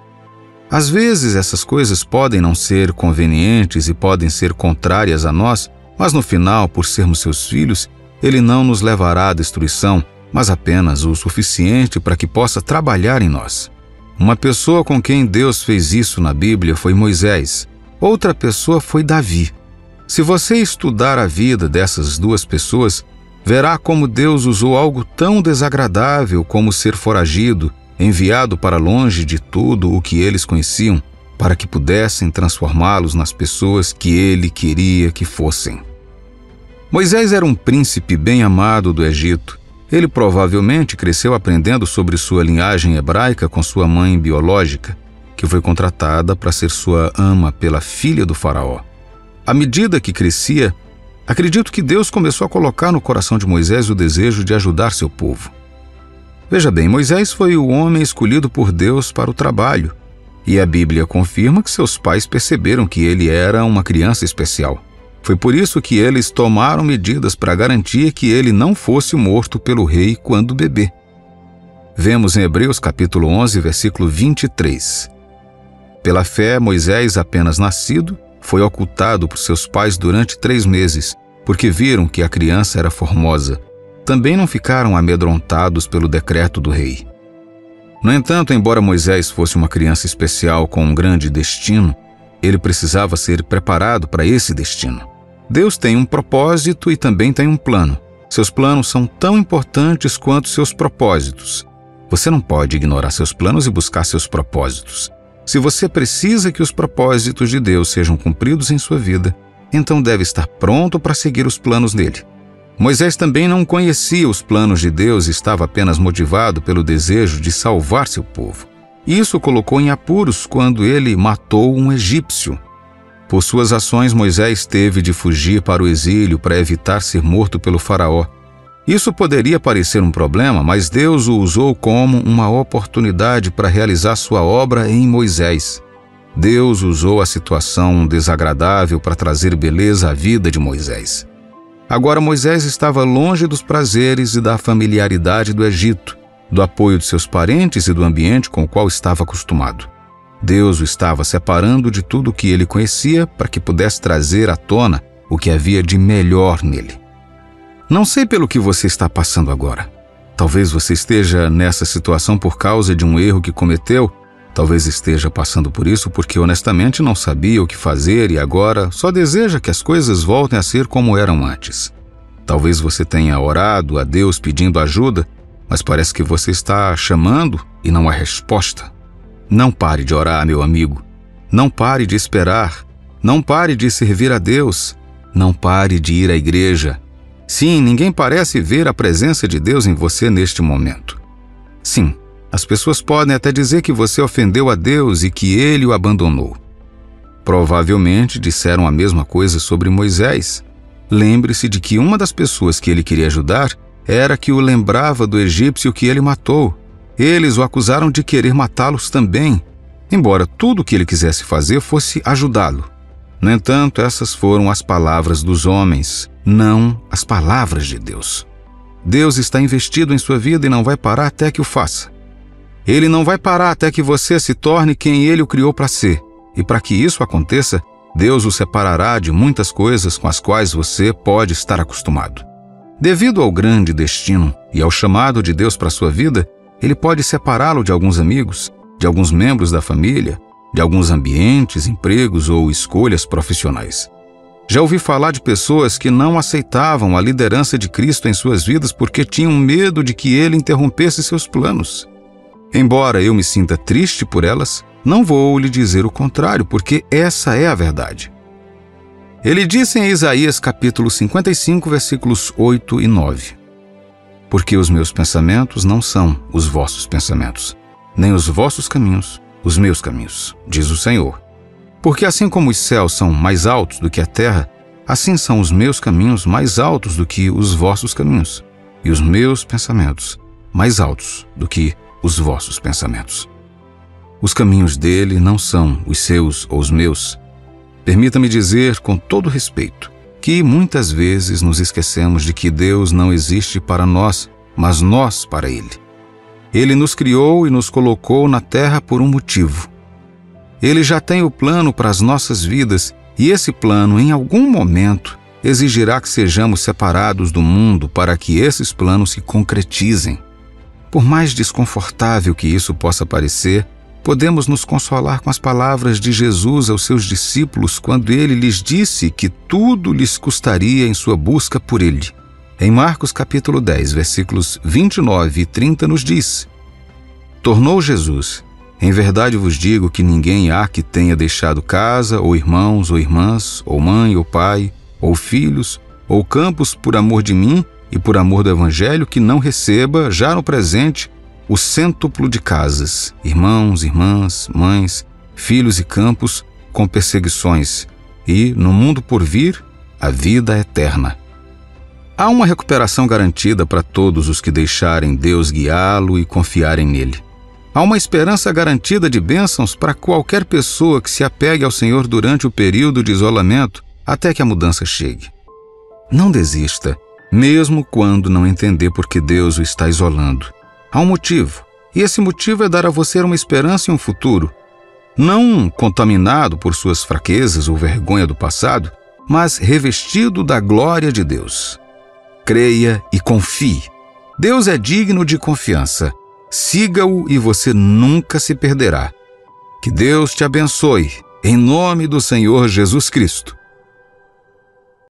Às vezes, essas coisas podem não ser convenientes e podem ser contrárias a nós, mas no final, por sermos seus filhos, Ele não nos levará à destruição, mas apenas o suficiente para que possa trabalhar em nós. Uma pessoa com quem Deus fez isso na Bíblia foi Moisés. Outra pessoa foi Davi. Se você estudar a vida dessas duas pessoas, verá como Deus usou algo tão desagradável como ser foragido, enviado para longe de tudo o que eles conheciam, para que pudessem transformá-los nas pessoas que Ele queria que fossem. Moisés era um príncipe bem amado do Egito. Ele provavelmente cresceu aprendendo sobre sua linhagem hebraica com sua mãe biológica, que foi contratada para ser sua ama pela filha do faraó. À medida que crescia, acredito que Deus começou a colocar no coração de Moisés o desejo de ajudar seu povo. Veja bem, Moisés foi o homem escolhido por Deus para o trabalho, e a Bíblia confirma que seus pais perceberam que ele era uma criança especial. Foi por isso que eles tomaram medidas para garantir que ele não fosse morto pelo rei quando bebê. Vemos em Hebreus capítulo 11, versículo 23. Pela fé, Moisés, apenas nascido, foi ocultado por seus pais durante 3 meses, porque viram que a criança era formosa. Também não ficaram amedrontados pelo decreto do rei. No entanto, embora Moisés fosse uma criança especial com um grande destino, ele precisava ser preparado para esse destino. Deus tem um propósito e também tem um plano. Seus planos são tão importantes quanto seus propósitos. Você não pode ignorar seus planos e buscar seus propósitos. Se você precisa que os propósitos de Deus sejam cumpridos em sua vida, então deve estar pronto para seguir os planos dele. Moisés também não conhecia os planos de Deus e estava apenas motivado pelo desejo de salvar seu povo. Isso o colocou em apuros quando ele matou um egípcio. Por suas ações, Moisés teve de fugir para o exílio para evitar ser morto pelo faraó. Isso poderia parecer um problema, mas Deus o usou como uma oportunidade para realizar sua obra em Moisés. Deus usou a situação desagradável para trazer beleza à vida de Moisés. Agora Moisés estava longe dos prazeres e da familiaridade do Egito, do apoio de seus parentes e do ambiente com o qual estava acostumado. Deus o estava separando de tudo o que ele conhecia para que pudesse trazer à tona o que havia de melhor nele. Não sei pelo que você está passando agora. Talvez você esteja nessa situação por causa de um erro que cometeu. Talvez esteja passando por isso porque honestamente não sabia o que fazer e agora só deseja que as coisas voltem a ser como eram antes. Talvez você tenha orado a Deus pedindo ajuda, mas parece que você está chamando e não há resposta. Não pare de orar, meu amigo. Não pare de esperar. Não pare de servir a Deus. Não pare de ir à igreja. Sim, ninguém parece ver a presença de Deus em você neste momento. Sim, as pessoas podem até dizer que você ofendeu a Deus e que Ele o abandonou. Provavelmente disseram a mesma coisa sobre Moisés. Lembre-se de que uma das pessoas que ele queria ajudar era que o lembrava do egípcio que ele matou. Eles o acusaram de querer matá-los também, embora tudo o que ele quisesse fazer fosse ajudá-lo. No entanto, essas foram as palavras dos homens, não as palavras de Deus. Deus está investido em sua vida e não vai parar até que o faça. Ele não vai parar até que você se torne quem Ele o criou para ser. E para que isso aconteça, Deus o separará de muitas coisas com as quais você pode estar acostumado. Devido ao grande destino e ao chamado de Deus para sua vida, Ele pode separá-lo de alguns amigos, de alguns membros da família, de alguns ambientes, empregos ou escolhas profissionais. Já ouvi falar de pessoas que não aceitavam a liderança de Cristo em suas vidas porque tinham medo de que Ele interrompesse seus planos. Embora eu me sinta triste por elas, não vou lhe dizer o contrário, porque essa é a verdade. Ele disse em Isaías capítulo 55, versículos 8 e 9: Porque os meus pensamentos não são os vossos pensamentos, nem os vossos caminhos, os meus caminhos, diz o Senhor. Porque assim como os céus são mais altos do que a terra, assim são os meus caminhos mais altos do que os vossos caminhos, e os meus pensamentos mais altos do que os vossos pensamentos. Os caminhos dele não são os seus ou os meus. Permita-me dizer com todo respeito que muitas vezes nos esquecemos de que Deus não existe para nós, mas nós para Ele. Ele nos criou e nos colocou na terra por um motivo. Ele já tem o plano para as nossas vidas e esse plano, em algum momento, exigirá que sejamos separados do mundo para que esses planos se concretizem. Por mais desconfortável que isso possa parecer, podemos nos consolar com as palavras de Jesus aos seus discípulos quando ele lhes disse que tudo lhes custaria em sua busca por ele. Em Marcos capítulo 10, versículos 29 e 30 nos diz: Tornou Jesus: Em verdade vos digo que ninguém há que tenha deixado casa, ou irmãos, ou irmãs, ou mãe, ou pai, ou filhos, ou campos por amor de mim e por amor do Evangelho, que não receba, já no presente, o cêntuplo de casas, irmãos, irmãs, mães, filhos e campos, com perseguições, e, no mundo por vir, a vida eterna. Há uma recuperação garantida para todos os que deixarem Deus guiá-lo e confiarem nele. Há uma esperança garantida de bênçãos para qualquer pessoa que se apegue ao Senhor durante o período de isolamento, até que a mudança chegue. Não desista, mesmo quando não entender por que Deus o está isolando. Há um motivo, e esse motivo é dar a você uma esperança e um futuro, não contaminado por suas fraquezas ou vergonha do passado, mas revestido da glória de Deus. Creia e confie. Deus é digno de confiança. Siga-o e você nunca se perderá. Que Deus te abençoe, em nome do Senhor Jesus Cristo.